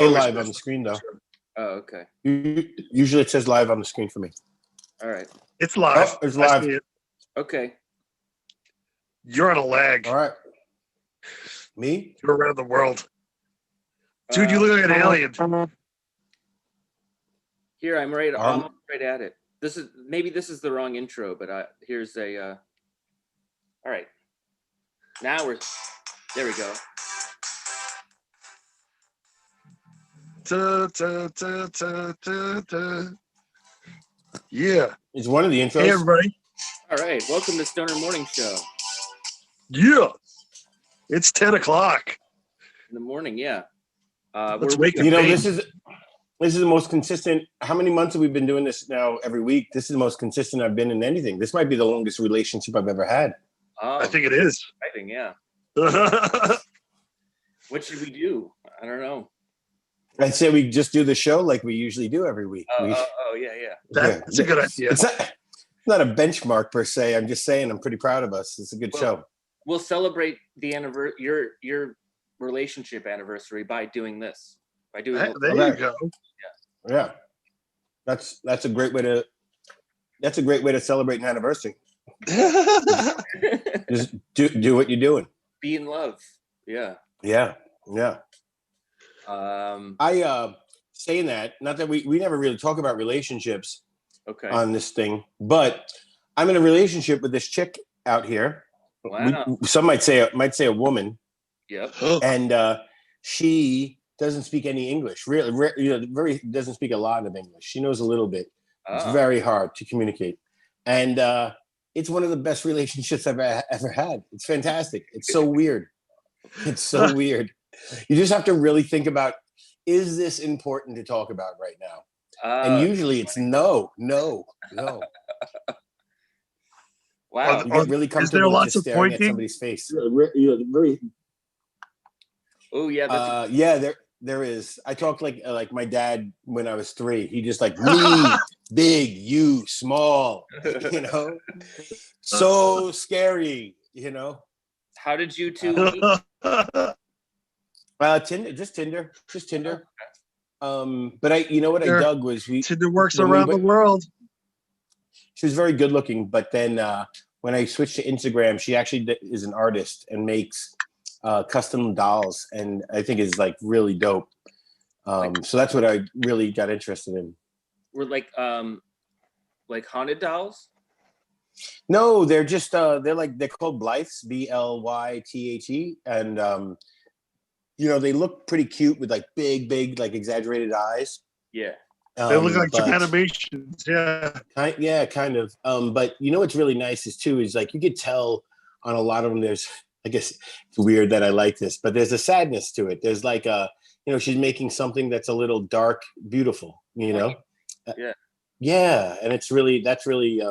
live on the screen though. Oh, okay. Usually it says live on the screen for me. All right. It's live. Oh, it's live. I see it. Okay. You're on a lag. All right. Me? You're around the world. Dude, you look like an alien. Here, I'm right at it. This is the wrong intro, but here's a. All right. Now there we go. Yeah. It's one of the intros. Hey, everybody. All right. Welcome to Stoner Morning Show. Yeah. It's 10 o'clock. In the morning, yeah. Let's wake up. You know, this is the most consistent. How many months have we been doing this now every week? This is the most consistent I've been in anything. This might be the longest relationship I've ever had. Oh, I think it is. yeah. What should we do? I don't know. I'd say we just do the show like we usually do every week. Yeah. That's a good idea. It's not a benchmark per se. I'm just saying I'm pretty proud of us. It's a good show. We'll celebrate the your relationship anniversary by doing this. By doing there you go. Yeah. That's a great way to celebrate an anniversary. Just do what you're doing. Be in love. Yeah. Yeah. I saying that, not that we never really talk about relationships on this thing, but I'm in a relationship with this chick out here. Wow. Some might say a woman. Yep. And she doesn't speak any English. Really, doesn't speak a lot of English. She knows a little bit. It's very hard to communicate. And it's one of the best relationships I've ever had. It's fantastic. It's so weird. It's so weird. You just have to really think about, is this important to talk about right now? And usually it's no. Wow. You get really comfortable just staring at somebody's face. Very. Oh yeah. There is. I talked like my dad when I was 3. He just like me, big, you, small. You know, so scary. You know. How did you two meet? Tinder. But I dug was Tinder works around the world. She was very good looking, but then when I switched to Instagram, she actually is an artist and makes custom dolls, and I think is like really dope. So that's what I really got interested in. Were like haunted dolls? No, they're just they're called Blythes, Blythe, and they look pretty cute with like big, like exaggerated eyes. Yeah. They look like animations, yeah. Kind of. But you know what's really nice is like you could tell on a lot of them. There's, I guess it's weird that I like this, but there's a sadness to it. There's like she's making something that's a little dark, beautiful. You know. Yeah, and that's really absolutely,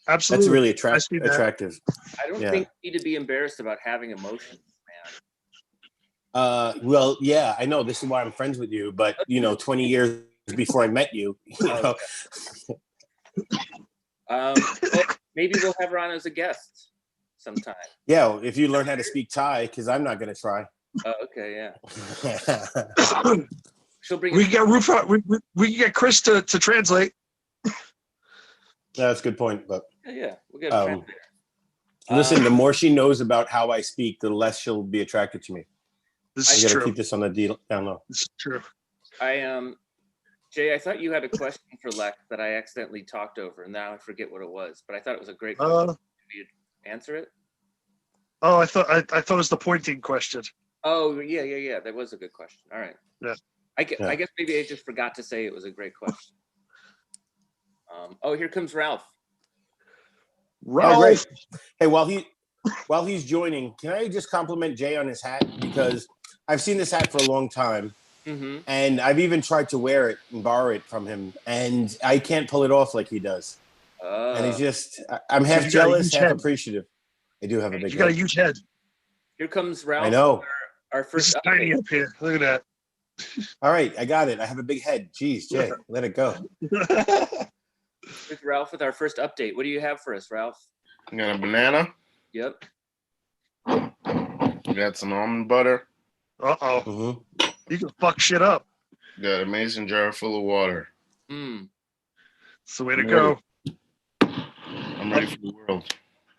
that's really attractive. I don't think you need to be embarrassed about having emotions, man. Well, yeah, I know. This is why I'm friends with you. But 20 years before I met you, well, maybe we'll have her on as a guest sometime. Yeah, if you learn how to speak Thai, because I'm not going to try. Okay, yeah. She'll bring. We can get we can get Chris to translate. That's a good point, but yeah, we'll get a translator. Listen, the more she knows about how I speak, the less she'll be attracted to me. This is true. I got to keep this on the down low. This is true. Jay, I thought you had a question for Lex that I accidentally talked over, and now I forget what it was. But I thought it was a great question. You'd answer it. Oh, I thought it was the pointing question. Oh yeah. That was a good question. All right. Yeah. I guess maybe I just forgot to say it was a great question. Here comes Ralph. Oh, great. Hey, while he's joining, can I just compliment Jay on his hat, because I've seen this hat for a long time. Mm-hmm. And I've even tried to wear it and borrow it from him, and I can't pull it off like he does. And he's just, I'm half jealous, half appreciative. I do have a big head. You got a huge head. Here comes Ralph. I know. Our first tiny up here. Look at that. All right, I got it. I have a big head. Jeez, Jay, let it go. With Ralph with our first update. What do you have for us, Ralph? I got a banana. Yep. We got some almond butter. Uh-oh. Mm-hmm. You can fuck shit up. Got a mason jar full of water. It's the way to go. I'm ready for the world.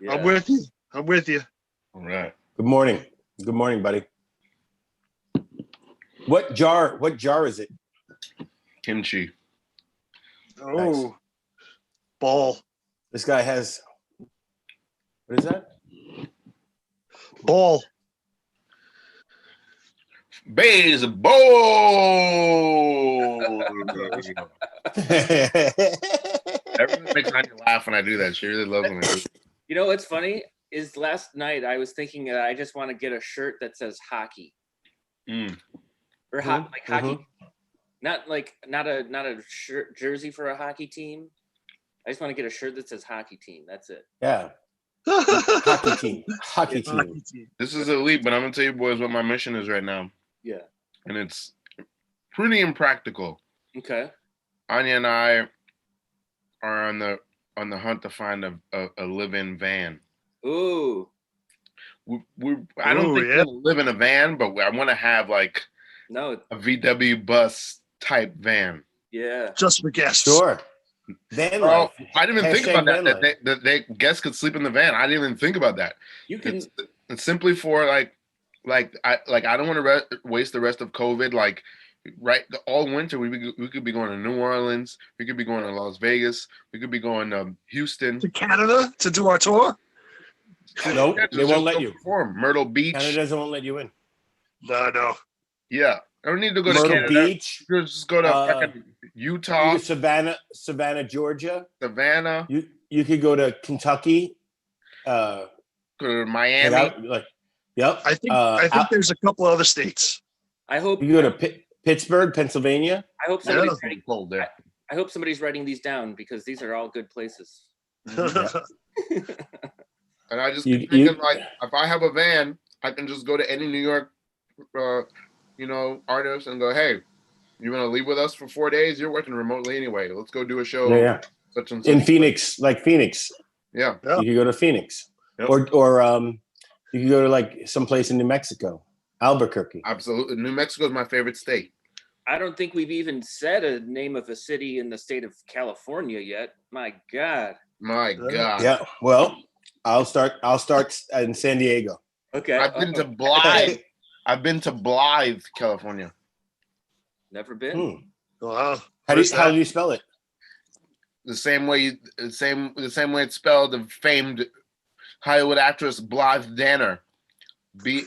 Yeah. I'm with you. I'm with you. All right. Good morning. Good morning, buddy. What jar is it? Kimchi. Oh, Nice. ball. This guy has, what is that? Ball. Baseball. Everyone makes Anya laugh when I do that. She really loves when I do it. You know what's funny is last night I was thinking that I just want to get a shirt that says hockey or hockey, not a shirt jersey for a hockey team. I just want to get a shirt that says hockey team. That's it. Yeah. Hockey team. Hockey team. This is elite, but I'm gonna tell you boys what my mission is right now. Yeah. And it's pretty impractical. Okay. Anya and I are on the hunt to find a live-in van. Ooh. I don't think we're gonna live in a van, but I want to have like a VW bus type van. Yeah. Just for guests. Sure. Van life. life. I didn't even think about that. That guests could sleep in the van. I didn't even think about that. You can. It's simply for I don't want to waste the rest of COVID. Like all winter we could be going to New Orleans. We could be going to Las Vegas. We could be going to Houston, to Canada to do our tour. Nope, they won't let you. Myrtle Beach. Canada won't let you in. No. Yeah, I don't need to go Myrtle to Canada. Beach. Just go to Utah, Savannah, Georgia. Savannah. You could go to Kentucky. Go to Miami. Yep. I think there's a couple other states. I hope you go to Pittsburgh, Pennsylvania. I hope somebody's writing cold there. I hope somebody's writing these down because these are all good places. And I just keep thinking like, if I have a van, I can just go to any New York, artist and go, hey, you want to leave with us for 4 days? You're working remotely anyway. Let's go do a show. Yeah. Such and in such Phoenix, like Phoenix. Yeah. You could go to Phoenix, yep. or you could go to like someplace in New Mexico, Albuquerque. Absolutely, New Mexico is my favorite state. I don't think we've even said a name of a city in the state of California yet. My God. Yeah. Well, I'll start in San Diego. Okay. I've been to Blythe. I've been to Blythe, California. Never been. Wow. How do you spell it? The same way it's spelled. The famed Hollywood actress Blythe Danner, Blythe,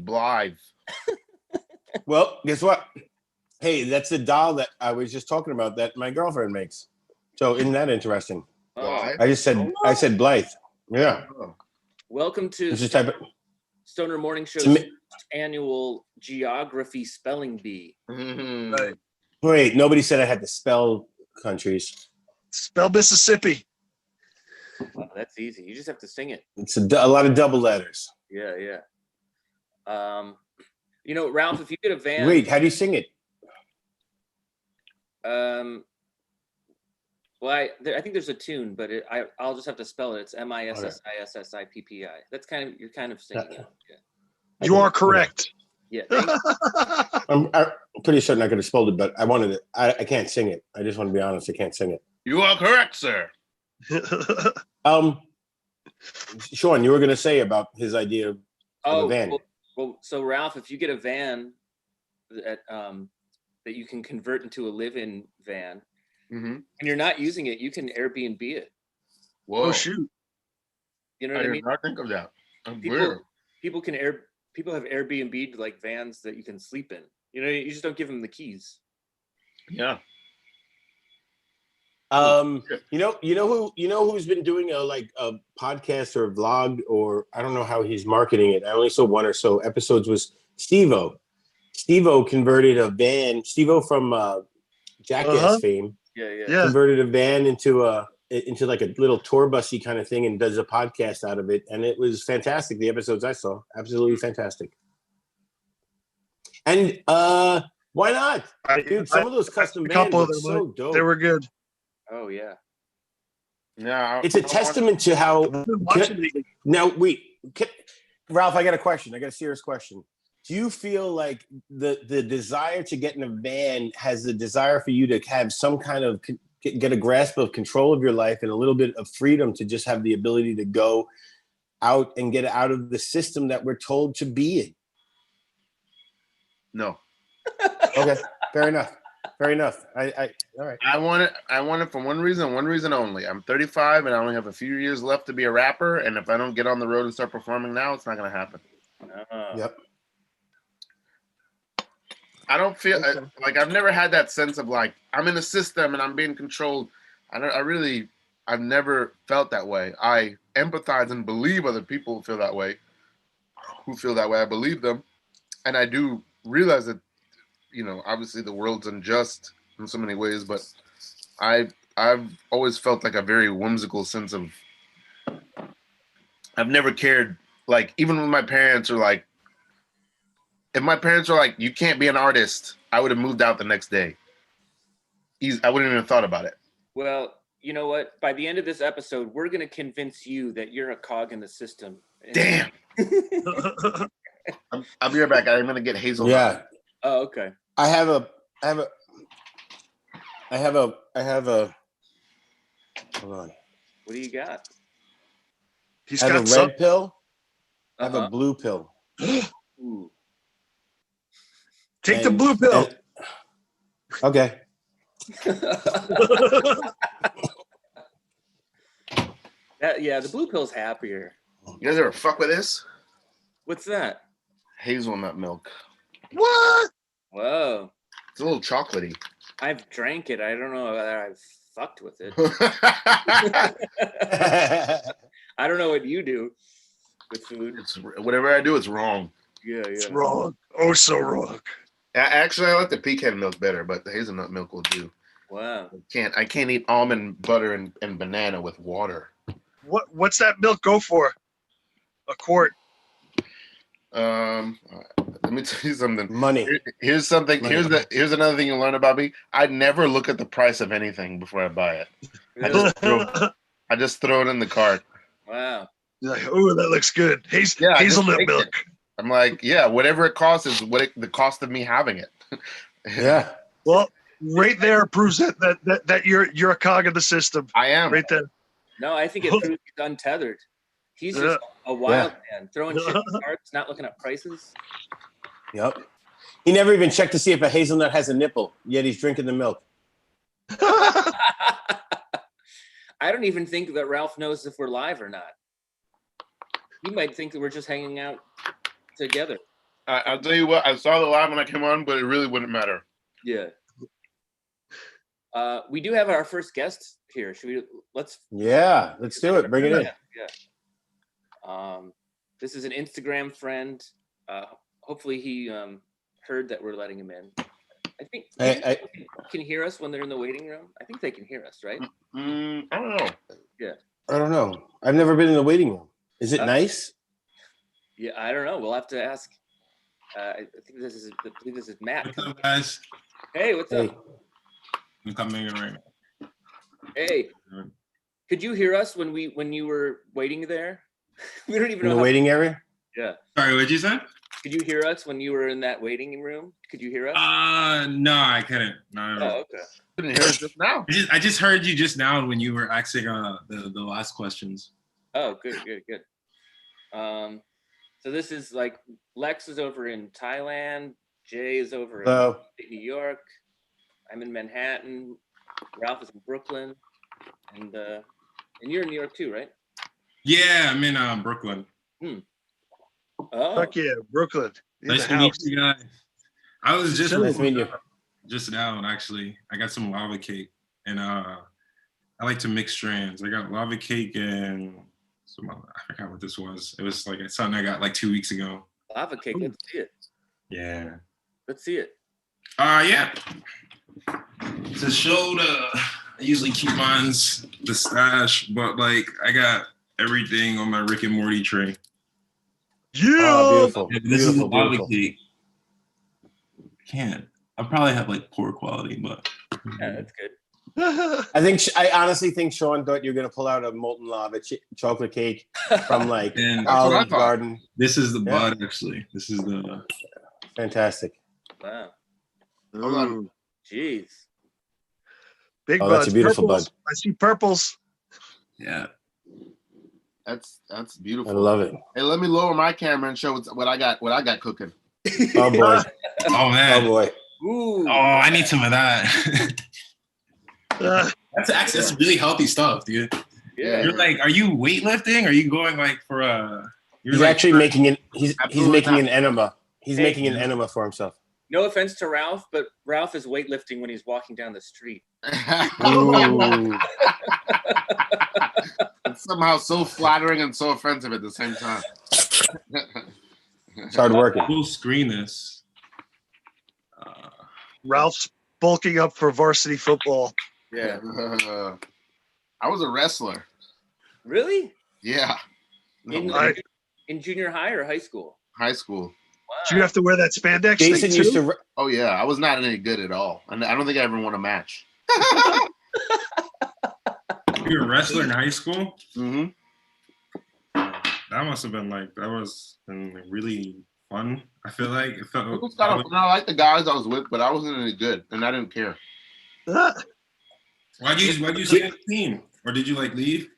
Blythe. Well, guess what? Hey, that's the doll that I was just talking about that my girlfriend makes. So isn't that interesting? Blythe? I said Blythe. Yeah. Welcome to It's just type of Stoner Morning Show's annual geography spelling bee. Mm-hmm. Right. Wait, nobody said I had to spell countries. Spell Mississippi. Oh, that's easy. You just have to sing it. It's a lot of double letters. Yeah. Ralph, if you get a van. Wait, how do you sing it? Well, I think there's a tune, but I'll just have to spell it. It's Mississippi. That's you're kind of singing it. Yeah. You are correct. Yeah. I'm pretty certain I could have spelled it, but I wanted it. I can't sing it. I just want to be honest. I can't sing it. You are correct, sir. Sean, you were going to say about his idea of a van. Well, so Ralph, if you get a van that you can convert into a live-in van, and you're not using it, you can Airbnb it. Whoa! Oh shoot! You know what I mean? I did not think of that. People have Airbnb'd like vans that you can sleep in. You just don't give them the keys. Yeah. Who's been doing a podcast or a vlog, or I don't know how he's marketing it. I only saw one or so episodes. Was Steve-O. Steve-O converted a van. Steve-O from Jackass fame. Yeah. Converted a van into like a little tour busy kind of thing and does a podcast out of it. And it was fantastic. The episodes I saw, absolutely fantastic. And why not? Dude, some of those custom vans are so dope. They were good. Oh yeah. Yeah. It's a testament to how. Now wait, Ralph, I got a question. I got a serious question. do you feel like the desire to get in a van has the desire for you to have some kind of get a grasp of control of your life and a little bit of freedom to just have the ability to go out and get out of the system that we're told to be in? No. Okay, fair enough. Fair enough. All right. I want it for one reason only. I'm 35 and I only have a few years left to be a rapper. And if I don't get on the road and start performing now, it's not going to happen. Yep. I don't feel like I've never had that sense of like I'm in a system and I'm being controlled. I've never felt that way. I empathize and believe other people feel that way. Who feel that way? I believe them, and I do realize that, obviously the world's unjust in so many ways. But I've always felt like a very whimsical sense of. I've never cared, like even when my parents are like. If my parents were like, you can't be an artist, I would have moved out the next day. I wouldn't even have thought about it. Well, you know what? By the end of this episode, we're going to convince you that you're a cog in the system. Damn. I'll be right back. I'm going to get Hazel. Yeah. Oh, okay. I have a. Hold on. What do you got? He's I have got a some. red pill. I have a blue pill. Ooh. Take the blue pill. Okay. The blue pill's happier. You guys ever fuck with this? What's that? Hazelnut milk. What? Whoa. It's a little chocolatey. I've drank it. I don't know that I've fucked with it. I don't know what you do with food. Whatever I do, it's wrong. Yeah. It's wrong. Oh, so wrong. Actually, I like the pecan milk better, but the hazelnut milk will do. Wow. I can't eat almond butter and banana with water. What's that milk go for? A quart. Let me tell you something. Money. Here's something. Money. Here's another thing you learn about me. I never look at the price of anything before I buy it. I just throw it in the cart. Wow. You're like, oh, that looks good. Hazelnut milk. I'm like, yeah, whatever it costs is the cost of me having it. Yeah. Well, right there proves that you're a cog in the system. I am. Right there. No, I think it proves he's untethered. He's just a wild man, throwing shit in carts, not looking at prices. Yep. He never even checked to see if a hazelnut has a nipple, yet he's drinking the milk. I don't even think that Ralph knows if we're live or not. He might think that we're just hanging out together. I'll tell you what, I saw the live when I came on, but it really wouldn't matter. Yeah. We do have our first guest here. Let's do it. Bring it in. Yeah. This is an Instagram friend. Hopefully he heard that we're letting him in. I think can hear us when they're in the waiting room. I think they can hear us, right? I don't know. Yeah. I don't know. I've never been in the waiting room. Is it nice? Yeah, I don't know. We'll have to ask. I think this is Matt. What's up, guys? Hey, what's up? I'm coming in right now. Hey, could you hear us when you were waiting there? We don't even know in the waiting area. Yeah. Sorry, what'd you say? Could you hear us when you were in that waiting room? Could you hear us? No, I couldn't. No. Oh, okay. Couldn't hear us just now. I just heard you just now when you were asking the last questions. Oh, good. So this is like Lex is over in Thailand, Jay is over in New York, I'm in Manhattan, Ralph is in Brooklyn, and you're in New York too, right? Yeah, I'm in Brooklyn. Oh, Fuck yeah, Brooklyn. Nice to meet you guys. I was just Nice meeting you. Just now, actually. I got some lava cake, and I like to mix strands. I got lava cake and I forgot what this was. It was like something I got like 2 weeks ago. lava cake. Let's see it. Yeah. Let's see it. Yeah. To show I usually keep mine's the stash, but like I got everything on my Rick and Morty tray. Yeah. Oh, beautiful. This is a lava cake. I'll probably have like poor quality, but Yeah, that's good. I honestly think Sean thought you were gonna pull out a molten lava chocolate cake from like and Olive Garden. this is the bud actually. This is the Fantastic. Wow. Hold on. Ooh. Jeez. Big Oh, that's buds. a beautiful Purples. bud. I see purples. Yeah. That's I beautiful. love it. Hey, let me lower my camera and show what I got cooking. Oh boy. Oh Oh man. boy. Ooh. Oh, I need some of that. That's actually that's really healthy stuff, dude. Yeah. You're like, are you weightlifting? Are you going like for a? You're He's like, actually making it. He's Absolutely making not. an enema. He's Hey. making an enema for himself. No offense to Ralph, but Ralph is weightlifting when he's walking down the street. Ooh. It's somehow so flattering and so offensive at the same time. It's hard working. We'll screen this. Ralph's bulking up for varsity football. Yeah. I was a wrestler. Really? Yeah. In, I- in junior high or high school? High school. Wow. Do you have to wear that spandex Jason thing used too? to. Oh yeah, I was not any good at all. And I don't think I ever won a match. You were a wrestler in high school. Mm-hmm. That must have been like that was really fun. I feel like it felt. It was kind of, I like the guys I was with, but I wasn't any good, and I didn't care. Why'd you stay on the team, or did you like leave?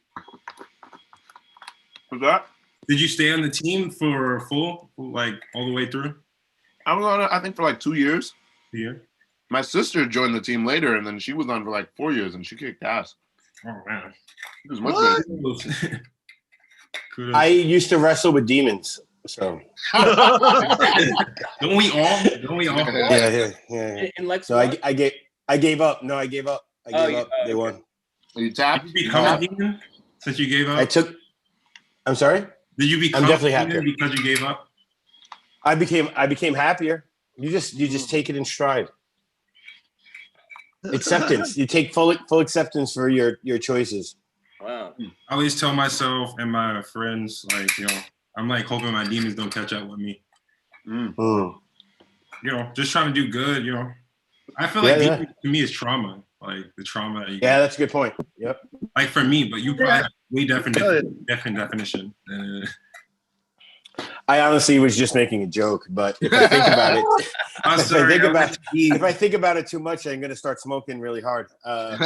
Was that? Did you stay on the team for full, like all the way through I was on it, I think, for like 2 years. the year? My sister joined the team later, and then she was on for like 4 years, and she kicked ass. Oh man. She was much What? better. Kudos. I used to wrestle with demons. So Don't we all? yeah. In Lex So one? I gave up. No, I gave up. I Oh, gave up. They won. You tapped? Did you become a demon since you gave up? I'm sorry. Did you become definitely a demon happier. because you gave up? I became happier. You just take it in stride. Acceptance. You take full acceptance for your choices. Wow. I always tell myself and my friends, like, I'm like hoping my demons don't catch up with me. Mm. Just trying to do good, I feel like Yeah. demons to me is trauma. Like the trauma that you Yeah, that's a good point. Yep. like for me, but you probably have way different Yeah. definition. I honestly was just making a joke, but if I think about it, I'm if sorry. if I think about it too much, I'm gonna start smoking really hard. That'd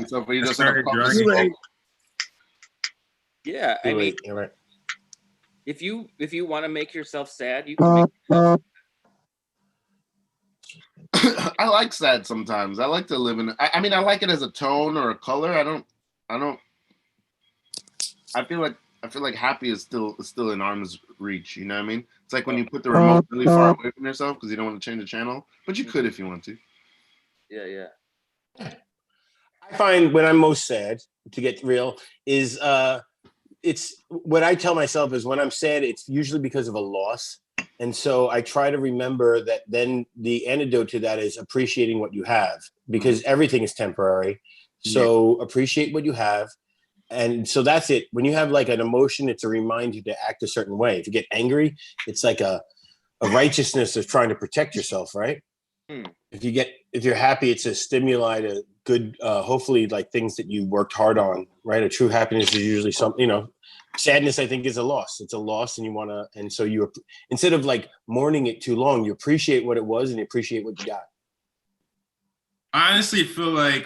be so funny. You just Sorry, have a Dragon. pump smoke. Yeah. I mean, You're right. if you want to make yourself sad, you can make yourself I like sad sometimes. I like to live in. I mean, I like it as a tone or a color. I don't. I feel like happy is still in arm's reach. You know what I mean? It's like when you put the remote really far away from yourself because you don't want to change the channel, but you could if you want to. Yeah. I find when I'm most sad, to get real, is it's what I tell myself is when I'm sad, it's usually because of a loss. And so I try to remember that then the antidote to that is appreciating what you have, because everything is temporary. So appreciate what you have. And so that's it. When you have like an emotion, it's a reminder to act a certain way. If you get angry, it's like a righteousness of trying to protect yourself, right? If you're happy, it's a stimuli to good, hopefully like things that you worked hard on, right? A true happiness is usually something, sadness, I think, is a loss. It's a loss, and so you, instead of like mourning it too long, you appreciate what it was and you appreciate what you got. I honestly feel like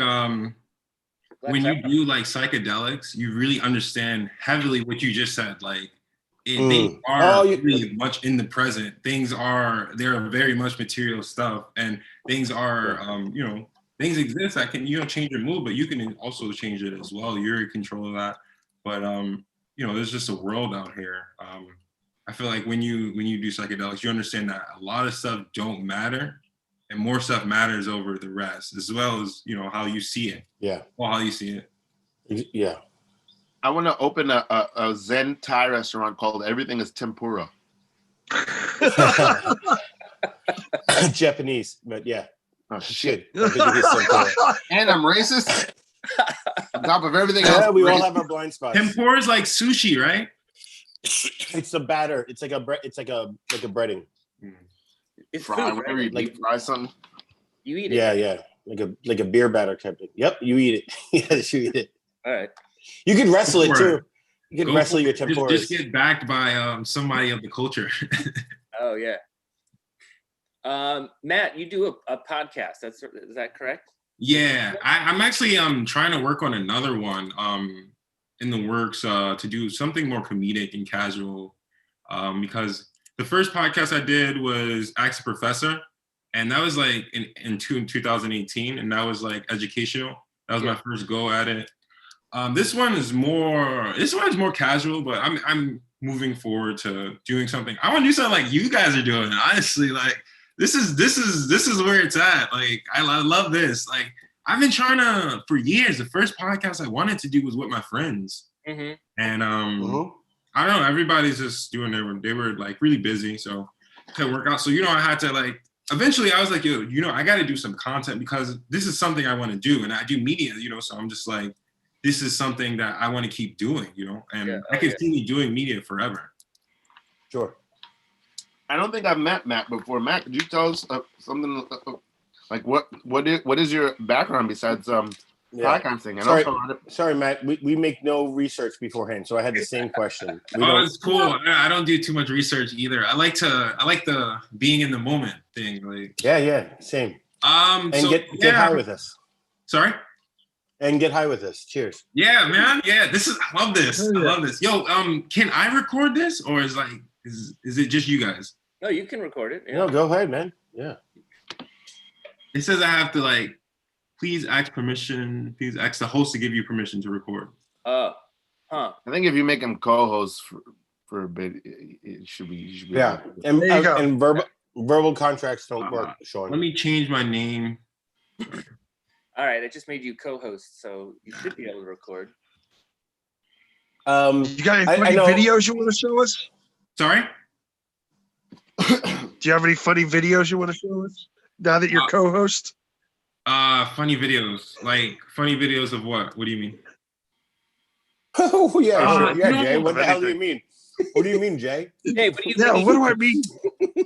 when you Black do like psychedelics, you really understand heavily what you just said. Like they are really much in the present. They're very much material stuff, and things are, things exist that can, change your mood, but you can also change it as well. You're in control of that. But there's just a world out here. I feel like when you do psychedelics, you understand that a lot of stuff don't matter, and more stuff matters over the rest, as well as how you see it. Yeah. Well, how you see it. Yeah. I want to open a Zen Thai restaurant called Everything is Tempura. Japanese, but yeah. Oh You shit! should. Everything is tempura. And I'm racist. On top of everything else, Yeah, we all racist. have our blind spots. Tempura is like sushi, right? It's a batter. It's like a breading. It's Fry food, whatever right? you deep fry something. You eat it. Yeah. Like a beer batter type thing. Yep, you eat it. Yes, you eat it. All right. You could wrestle it too. You could Go wrestle for your it. tempura. Just get backed by somebody of the culture. Oh yeah. Matt, you do a podcast. Is that correct? Yeah, I'm actually trying to work on another one in the works to do something more comedic and casual because the first podcast I did was Ask the Professor, and that was like in 2018, and that was like educational. That was my first go at it. This one is more casual, but I'm moving forward to doing something. I want to do something like you guys are doing. Honestly, like this is where it's at. Like I love this. Like I've been trying to for years. The first podcast I wanted to do was with my friends, and I don't know. Everybody's just doing they were like really busy, so it couldn't work out. So I had to like. Eventually, I was like, I got to do some content because this is something I want to do, and I do media, So I'm just like, this is something that I want to keep doing, and I can see me doing media forever. Sure. I don't think I've met Matt before. Matt, could you tell us something like what is your background besides podcasting? Sorry, Matt. We make no research beforehand, so I had the same question. It's cool. I don't do too much research either. I like the being in the moment thing. Like yeah, same. And get high with us. Sorry. And get high with us. Cheers. Yeah, man. Yeah, I love this. I love this. Yo, can I record this, or is it just you guys? No, you can record it. Yeah. No, go ahead, man. Yeah. It says I have to like. Please ask the host to give you permission to record. I think if you make him co-host for a bit, it should be. Yeah, and verbal contracts don't work, Sean. Let me change my name. All right, I just made you co-host, so you should be able to record. You got any funny videos you want to show us? Sorry? Do you have any funny videos you want to show us now that you're co-host? Funny videos. Like funny videos of what? What do you mean? Oh yeah, Jay. What the hell do you mean? What do you mean, Jay? Hey, what do you mean? What do I mean?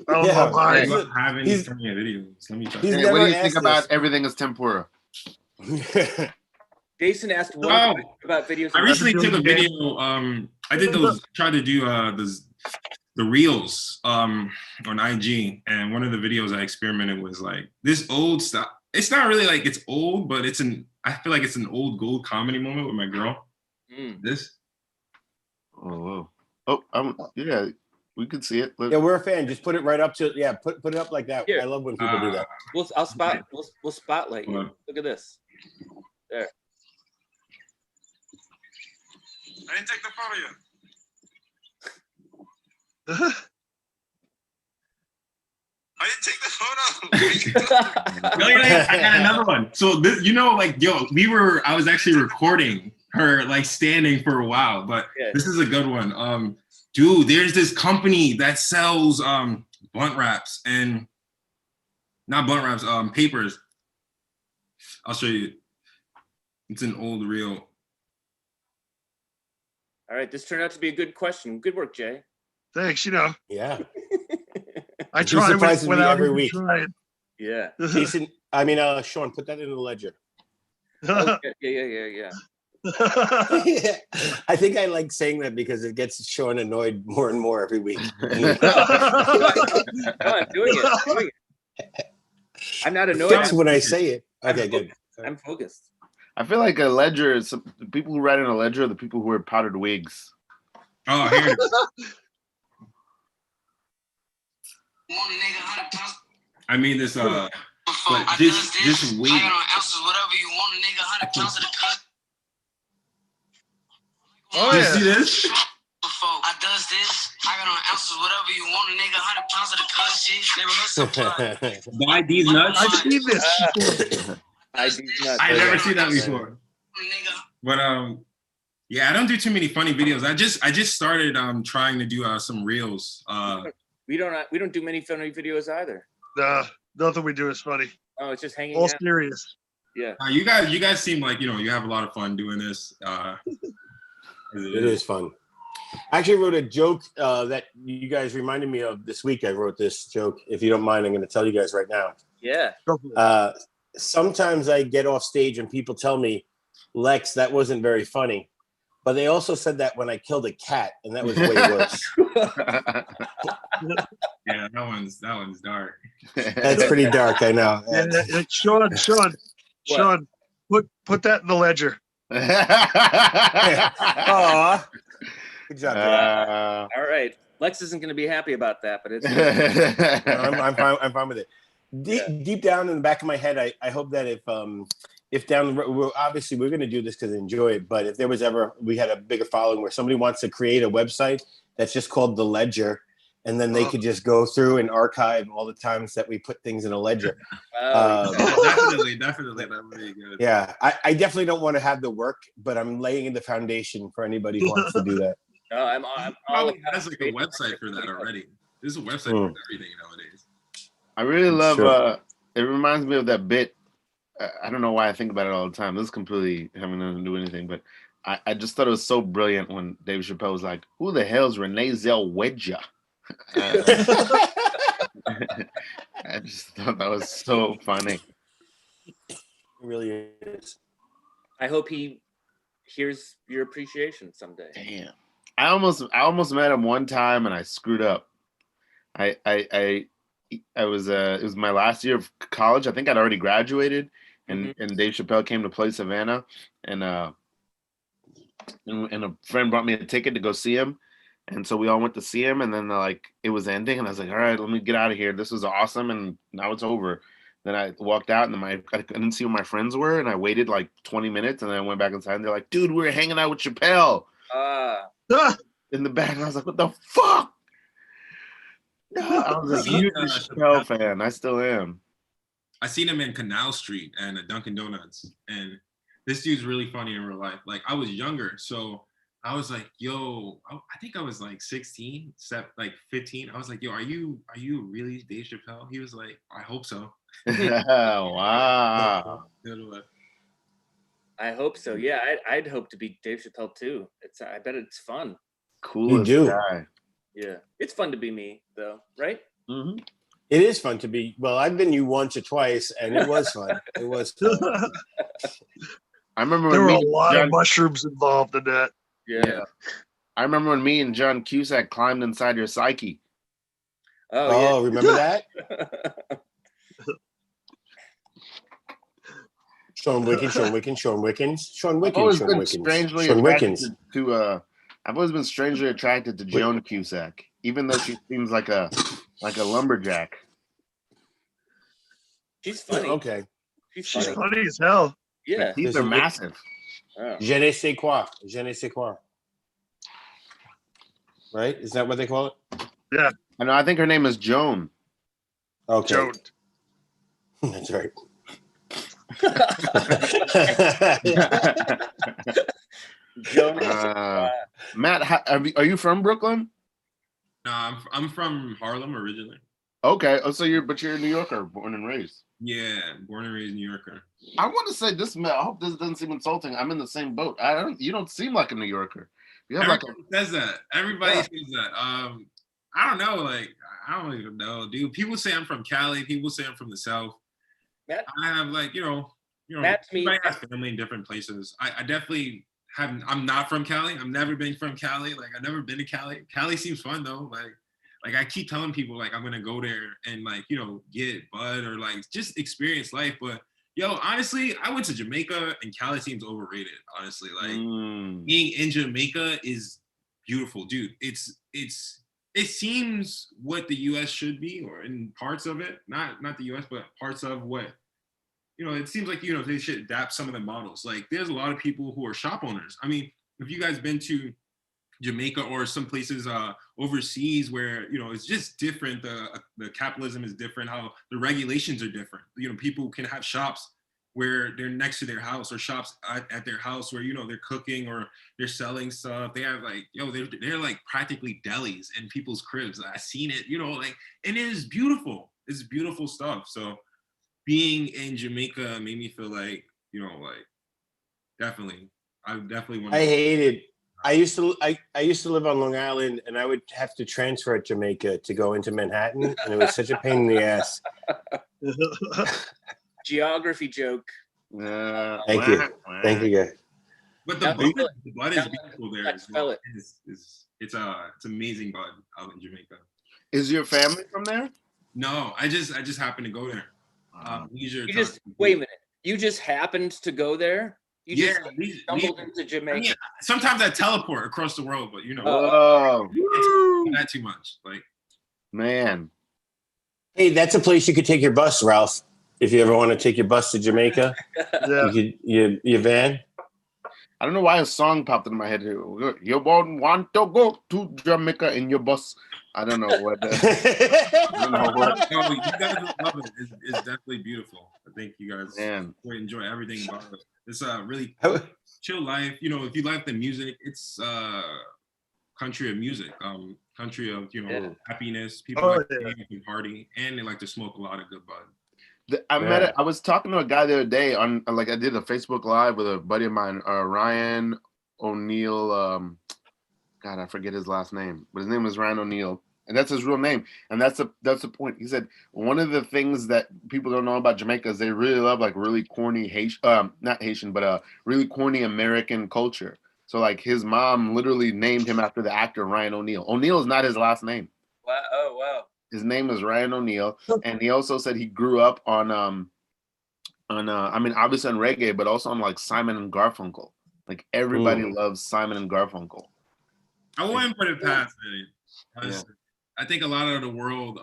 Oh my! Having funny videos. Let me talk. What do you think about everything is tempura? Jason asked about videos. I recently took a video. I did tried to do the reels on IG, and one of the videos I experimented was like this old stuff. It's not really like it's old, but I feel like it's an old gold comedy moment with my girl. This. Oh, whoa. Yeah, we can see it. Yeah, we're a fan. Just put it right up to put it up like that. Here. I love when people do that. We'll spotlight you. Look at this. There. I didn't take the photo yet. I didn't take the photo. I got another one. So this, I was actually recording her like standing for a while, but this is a good one. Dude, there's this company that sells blunt wraps and not blunt wraps, papers. I'll show you. It's an old reel. All right, this turned out to be a good question. Good work, Jay. Thanks. Yeah. I try without every week. Trying. Yeah. Jason, Sean, put that in the ledger. Yeah. I think I like saying that because it gets Sean annoyed more and more every week. No, I'm doing it. I'm not annoyed. That's when I say it. Okay, good. I'm focused. I feel like a ledger is the people who write in a ledger are the people who wear powdered wigs. Oh, here it is. I mean this but this weight. Oh, you see this? I does this. I got on ounces, whatever you want, a nigga, 100 pounds of the cut shit. Never Buy these nuts. I've seen this. I never seen that before. But yeah, I don't do too many funny videos. I just started trying to do some reels. We don't do many funny videos either. Nah, nothing we do is funny. Oh, it's just hanging all out. Serious. Yeah. You guys seem like you have a lot of fun doing this. It is fun. I actually wrote a joke that you guys reminded me of this week. I wrote this joke. If you don't mind, I'm going to tell you guys right now. Yeah. Sometimes I get off stage and people tell me, Lex, that wasn't very funny. But they also said that when I killed a cat, and that was way worse. Yeah, that one's dark. That's pretty dark, I know. Yeah, Sean, put that in the ledger. Aw. Good job. All right. Lex isn't going to be happy about that, but it's. I'm fine with it. Deep down in the back of my head, I hope that if down the road, we're going to do this because I enjoy it. But if there was ever we had a bigger following where somebody wants to create a website that's just called The Ledger, and then they could just go through and archive all the times that we put things in a ledger. Definitely, that would be good. Yeah, I definitely don't want to have the work, but I'm laying in the foundation for anybody who wants to do that. No, I'm Probably has like a website for that already. There's a website for everything nowadays. I really love. It reminds me of that bit. I don't know why I think about it all the time. This is completely having nothing to do with anything, but I just thought it was so brilliant when Dave Chappelle was like, "Who the hell's Renee Zellweger?" I just thought that was so funny. It really is. I hope he hears your appreciation someday. Damn. I almost met him one time and I screwed up. I was it was my last year of college. I think I'd already graduated, and Dave Chappelle came to play Savannah, and a friend brought me a ticket to go see him, and so we all went to see him, and then it was ending, and I was like, all right, let me get out of here. This was awesome, and now it's over. Then I walked out, and I didn't see where my friends were, and I waited like 20 minutes, and then I went back inside, and they're like, dude, we were hanging out with Chappelle in the back, and I was like, what the fuck? No, I was a huge Chappelle fan. I still am. I seen him in Canal Street and at Dunkin' Donuts, and this dude's really funny in real life. Like, I was younger, so I was like, yo, I think I was like 16, 15. I was like, yo, are you really Dave Chappelle? He was like, I hope so. Wow. I hope so. Yeah, I'd hope to be Dave Chappelle too. I bet it's fun. Coolest guy. Yeah, it's fun to be me though, right? Mm-hmm. It is fun to be. Well, I've been you once or twice, and it was fun. It was fun. I remember there were a lot of mushrooms involved in that. Yeah. I remember when me and John Cusack climbed inside your psyche. Oh, yeah. Remember that? Sean Wickens. I've always been strangely attracted to Joan Cusack, even though she seems like a lumberjack. She's funny. Okay. She's funny as hell. Yeah. These are massive. Je ne sais quoi. Right? Is that what they call it? Yeah. I know. I think her name is Joan. Okay. Joan. That's right. Matt, are you from Brooklyn? No, I'm from Harlem originally. Okay. Oh, so you're a New Yorker, born and raised. Yeah, born and raised New Yorker. I want to say this, Matt. I hope this doesn't seem insulting. I'm in the same boat. You don't seem like a New Yorker. You have says that. Everybody says that. I don't know. Like, I don't even know, dude. People say I'm from Cali. People say I'm from the South. Matt, I have everybody has family in different places. I definitely haven't. I'm not from Cali. I've never been from Cali. Like, I've never been to Cali. Cali seems fun though. Like I keep telling people like I'm gonna go there and get bud or like just experience life. But yo, honestly, I went to Jamaica and Cali seems overrated. Honestly, like being in Jamaica is beautiful, dude. It seems what the U.S. should be, or in parts of it, not the U.S., but parts of what, it seems like, they should adapt some of the models. Like, there's a lot of people who are shop owners. I mean, if you guys been to Jamaica or some places overseas where, it's just different. The capitalism is different, how the regulations are different. People can have shops where they're next to their house or shops at their house where, they're cooking or they're selling stuff. They have they're like practically delis in people's cribs. I've seen it, and it is beautiful. It's beautiful stuff. So being in Jamaica made me feel like, definitely, I definitely want to. I hate it. I used to live on Long Island, and I would have to transfer at Jamaica to go into Manhattan, and it was such a pain in the ass. Geography joke. Thank you, guys. But Now the spell it. bud is beautiful there. Let's spell it. It's amazing bud out in Jamaica. Is your family from there? No, I just happened to go there. You just wait a minute. You just happened to go there. You just stumbled into Jamaica. I mean, sometimes I teleport across the world, but you know, Whoa, not too much. Like, man. Hey, that's a place you could take your bus, Ralph. If you ever want to take your bus to Jamaica, Yeah. your van. I don't know why a song popped into my head. You want to go to Jamaica in your bus. I don't know what. I don't know what. no, you guys will love it. It's definitely beautiful. I think you guys would enjoy everything about it. It's a really chill life. You know, if you like the music, it's country of music. Country of happiness. People like to party, and they like to smoke a lot of good bud. I was talking to a guy the other day on I did a Facebook Live with a buddy of mine, Ryan O'Neill. God, I forget his last name, but his name is Ryan O'Neill, and that's his real name. And that's the point. He said one of the things that people don't know about Jamaica is they really love like really corny not Haitian, but really corny American culture. So like his mom literally named him after the actor Ryan O'Neill. O'Neill is not his last name. Wow! Oh wow! His name is Ryan O'Neill, and he also said he grew up on I mean obviously on reggae, but also on like Simon and Garfunkel. Like everybody loves Simon and Garfunkel. I wouldn't put it past it. I think a lot of the world,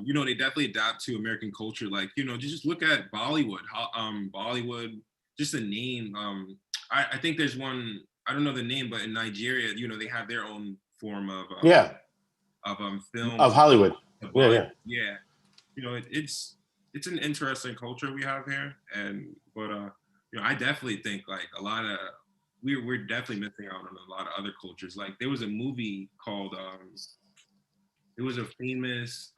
you know, they definitely adapt to American culture. Like, you know, just look at Bollywood. Bollywood, just a name. I think there's one. I don't know the name, but in Nigeria, you know, they have their own form of film of Hollywood. Yeah. You know, it's an interesting culture we have here, but you know, I definitely think like a lot of we're definitely missing out on a lot of other cultures. Like there was a movie called it was a famous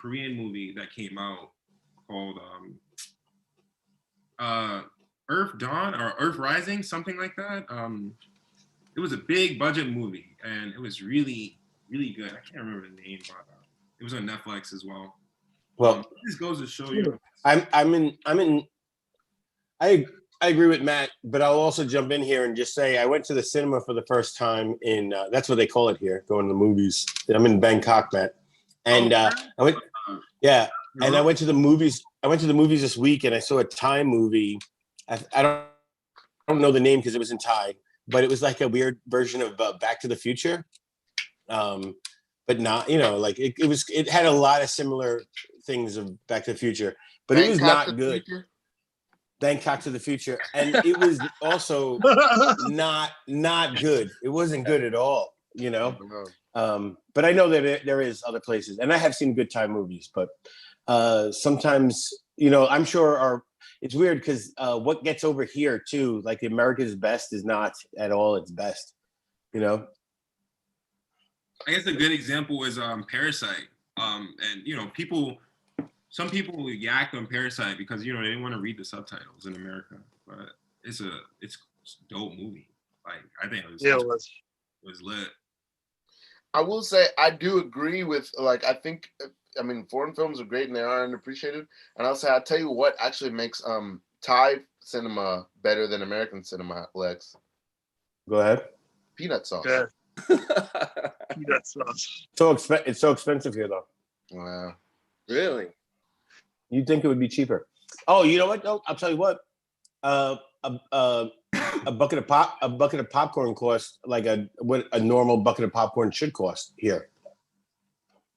Korean movie that came out called Earth Dawn or Earth Rising, something like that. It was a big budget movie and it was really, really good. I can't remember the name, but it was on Netflix as well. Well, this goes to show you. I agree with Matt, but I'll also jump in here and just say I went to the cinema for the first time in that's what they call it here, going to the movies. I'm in Bangkok, Matt, and I went to the movies. I went to the movies this week and I saw a Thai movie. I don't know the name because it was in Thai, but it was like a weird version of Back to the Future, but not, you know, like it had a lot of similar things of Back to the Future, but it was not good. Bangkok to the Future, and it was also not good. It wasn't good at all, you know. But I know that there is other places, and I have seen good Thai movies. But sometimes, you know, I'm sure it's weird because what gets over here too, like America's best, is not at all its best, you know. I guess a good example is Parasite, and you know, some people yak on Parasite because, you know, they didn't want to read the subtitles in America, but it's a dope movie. Like I think it was lit. I will say I do agree with like I mean foreign films are great and they are underappreciated. And I'll tell you what actually makes Thai cinema better than American cinema, Lex. Go ahead. Peanut sauce. Yeah. Peanut sauce. It's so expensive here though. Wow. Really? You'd think it would be cheaper. Oh, you know what? No, I'll tell you what. A bucket of popcorn costs like what a normal bucket of popcorn should cost here.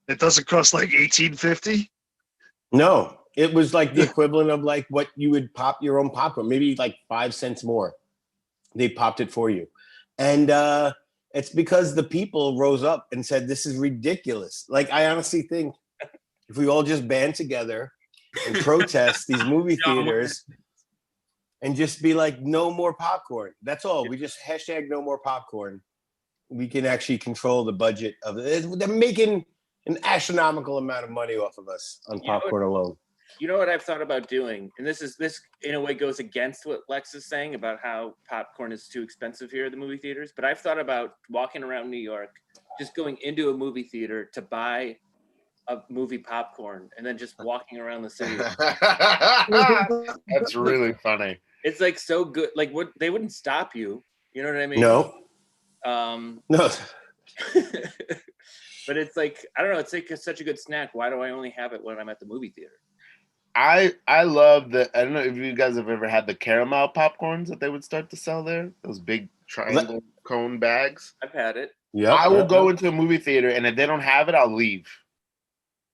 It doesn't cost like $18.50. No, it was like the equivalent of like what you would pop your own popcorn, maybe like 5 cents more. They popped it for you, and it's because the people rose up and said, "This is ridiculous." Like I honestly think if we all just band together and protest these movie theaters and just be like, no more popcorn. That's all. We just hashtag no more popcorn. We can actually control the budget of it. They're making an astronomical amount of money off of us on popcorn alone. You know what I've thought about doing? And this in a way goes against what Lex is saying about how popcorn is too expensive here at the movie theaters. But I've thought about walking around New York, just going into a movie theater to buy a movie popcorn and then just walking around the city. That's really funny. It's like so good. Like what they wouldn't stop you. You know what I mean? No. No. But it's like, I don't know. It's like such a good snack. Why do I only have it when I'm at the movie theater? I love I don't know if you guys have ever had the caramel popcorns that they would start to sell there. Those big triangle cone bags. I've had it. Yeah. I will go into a movie theater, and if they don't have it, I'll leave.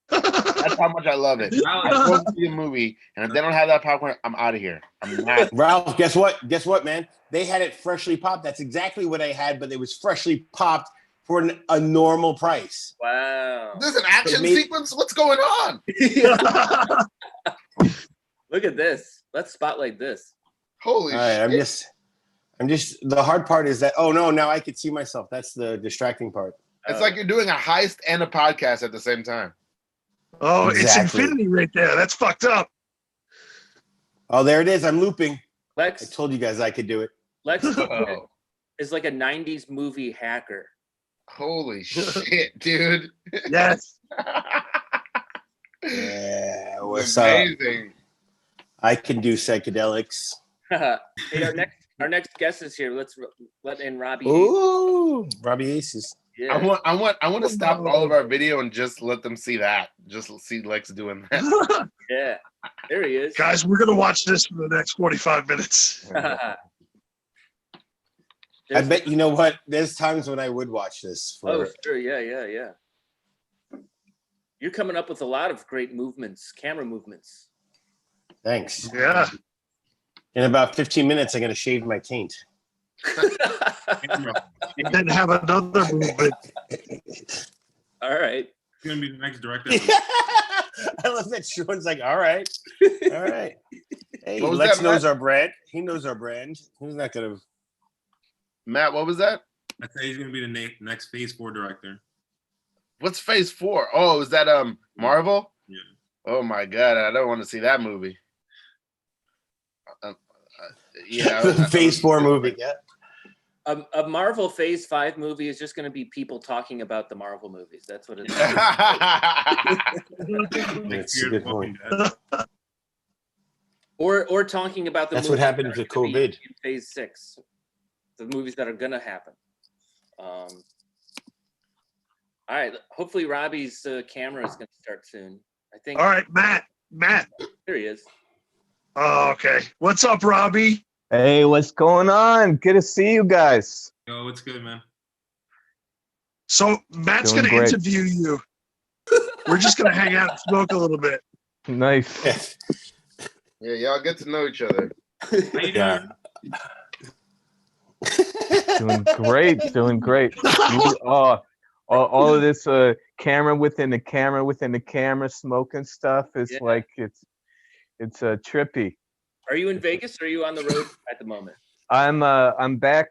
That's how much I love it. I go to see a movie, and if they don't have that popcorn, I'm out of here. I'm not. Ralph, guess what? Guess what, man? They had it freshly popped. That's exactly what I had, but it was freshly popped for a normal price. Wow. This is an action sequence? What's going on? Look at this. Let's spotlight this. Holy shit. I'm just, the hard part is that, oh no, now I could see myself. That's the distracting part. It's like you're doing a heist and a podcast at the same time. Oh, Exactly. It's infinity right there. That's fucked up. Oh, there it is. I'm looping. I Lex told you guys I could do it. Oh. is like a 90s movie hacker. Holy shit, dude. Yes. Yeah, what's Amazing. up? I can do psychedelics. Hey, our next guest is here. Let's let in Robbie. Ooh, Robbie Aces. Yeah. I want to stop all of our video and just let them see that. Just see Lex doing that. Yeah. There he is. Guys, we're going to watch this for the next 45 minutes. I bet you know what? There's times when I would watch this. Oh, sure. Yeah. You're coming up with a lot of great movements, camera movements. Thanks. Yeah. In about 15 minutes, I'm going to shave my taint. And then have another movement. All right. He's gonna be the next director. I love that Sean's like, all right. Hey, What was Lex that, knows Matt? our brand. He knows our brand. He's not going to. Matt, what was that? I say he's gonna be the next Phase 4 director. What's Phase 4? Oh, is that Marvel? Yeah. Oh my god, I don't want to see that movie. Yeah, Phase 4 movie. Yeah. A Marvel Phase 5 movie is just going to be people talking about the Marvel movies. That's what it is. That's a good point. Or talking about the That's movies what happened that are to gonna be COVID. in Phase 6. The movies that are going to happen. All right. Hopefully Robbie's camera is going to start soon. I think. All right, Matt. Here he is. Oh, okay. What's up, Robbie? Hey, what's going on? Good to see you guys. Yo, what's good, man? So Matt's going Doing to great. interview you. We're just going to hang out and smoke a little bit. Nice. Yeah, y'all get to know each other. How you Yeah. Doing great. All of this camera within the camera smoking stuff is Yeah. like it's trippy. Are you in Vegas or are you on the road at the moment? I'm back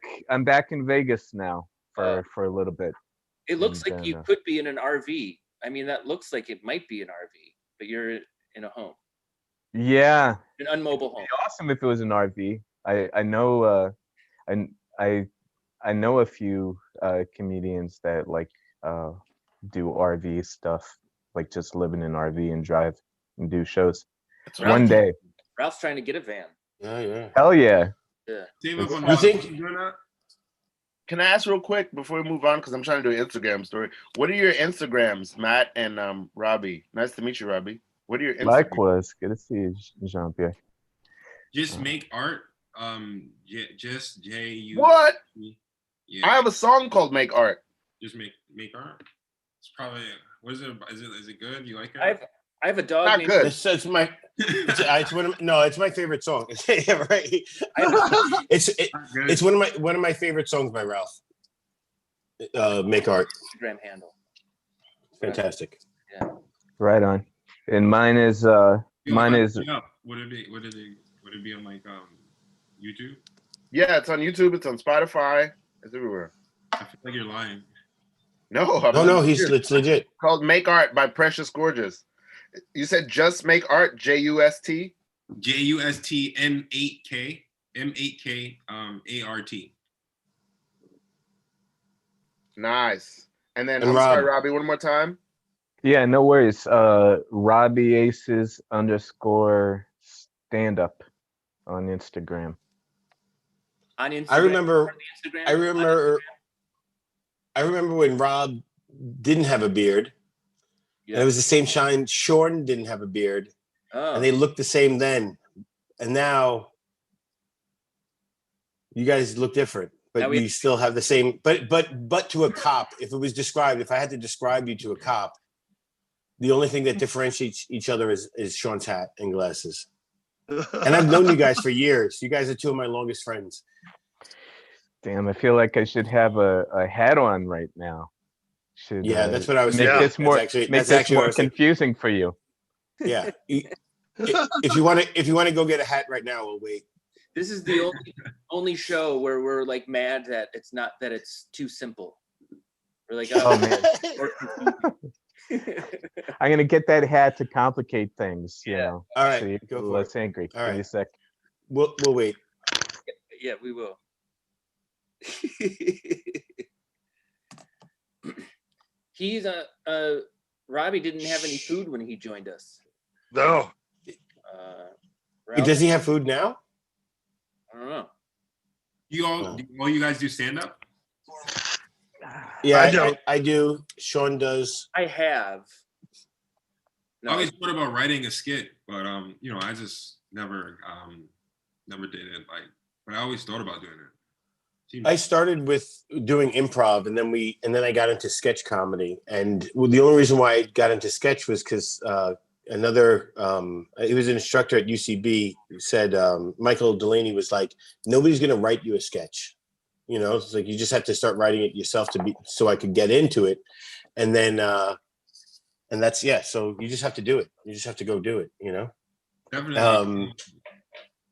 in Vegas now for a little bit. It looks And like you then, could be in an RV. I mean, that looks like it might be an RV, but you're in a home, Yeah, an unmobile home. it'd be awesome if it was an RV. I know I know a few comedians that like do RV stuff, like just live in an RV and drive and do shows. One day. Ralph's trying to get a van. Yeah. Hell yeah. Save up on You that. think- You doing that? Can I ask real quick before we move on? Because I'm trying to do an Instagram story. What are your Instagrams, Matt and Robbie? Nice to meet you, Robbie. What are your Instagrams? Likewise. Good to see you, Jean-Pierre. Just make art. Just J-U. What? Yeah. I have a song called Make Art. Just make art. It's probably. What is it? Is it good? You like it? I have a dog Not named good. It's my. It's my favorite song. Yeah, right. It's one of my favorite songs by Ralph. Make art. Instagram handle. Fantastic. Right on. And mine is Yo, mine like, is yeah. Would it be on like YouTube? Yeah, it's on YouTube. It's on Spotify. It's everywhere. I feel like you're lying. No, No, it's legit. called Make Art by Precious Gorgeous. You said just Make Art, JUST. JUST M8K ART. Nice. And then And I'm sorry, Rob. Robbie, one more time. yeah, no worries. Robbie Aces _ stand up. on Instagram. On Instagram. I remember. Instagram, I remember. I remember when Rob didn't have a beard, and it was the same shine. Sean didn't have a beard, and they looked the same then, and now you guys look different. But you still have the same. But to a cop, if it was described, if I had to describe you to a cop, the only thing that differentiates each other is Sean's hat and glasses. And I've known you guys for years. You guys are two of my longest friends. Damn, I feel like I should have a hat on right now. That's what I was make thinking. this more That's confusing for you. Yeah. If you want to go get a hat right now, we'll wait. This is the only show where we're like mad that it's too simple. We're like, oh man. I'm gonna get that hat to complicate things. You know. All right. So you go for less it. angry. All right. Give me a sec. We'll wait. Yeah, we will. He's Robbie didn't have any food when he joined us. No. Does he have food now? I don't know. You guys do stand up? Yeah, I do. Sean does. I have. I always thought about writing a skit, but I just never did it. But I always thought about doing it. I started with doing improv, and then I got into sketch comedy. And the only reason why I got into sketch was because he was an instructor at UCB who said Michael Delaney was like, nobody's going to write you a sketch. It's like you just have to start writing it yourself so I could get into it. And then and that's so you just have to do it. You just have to go do it, Definitely.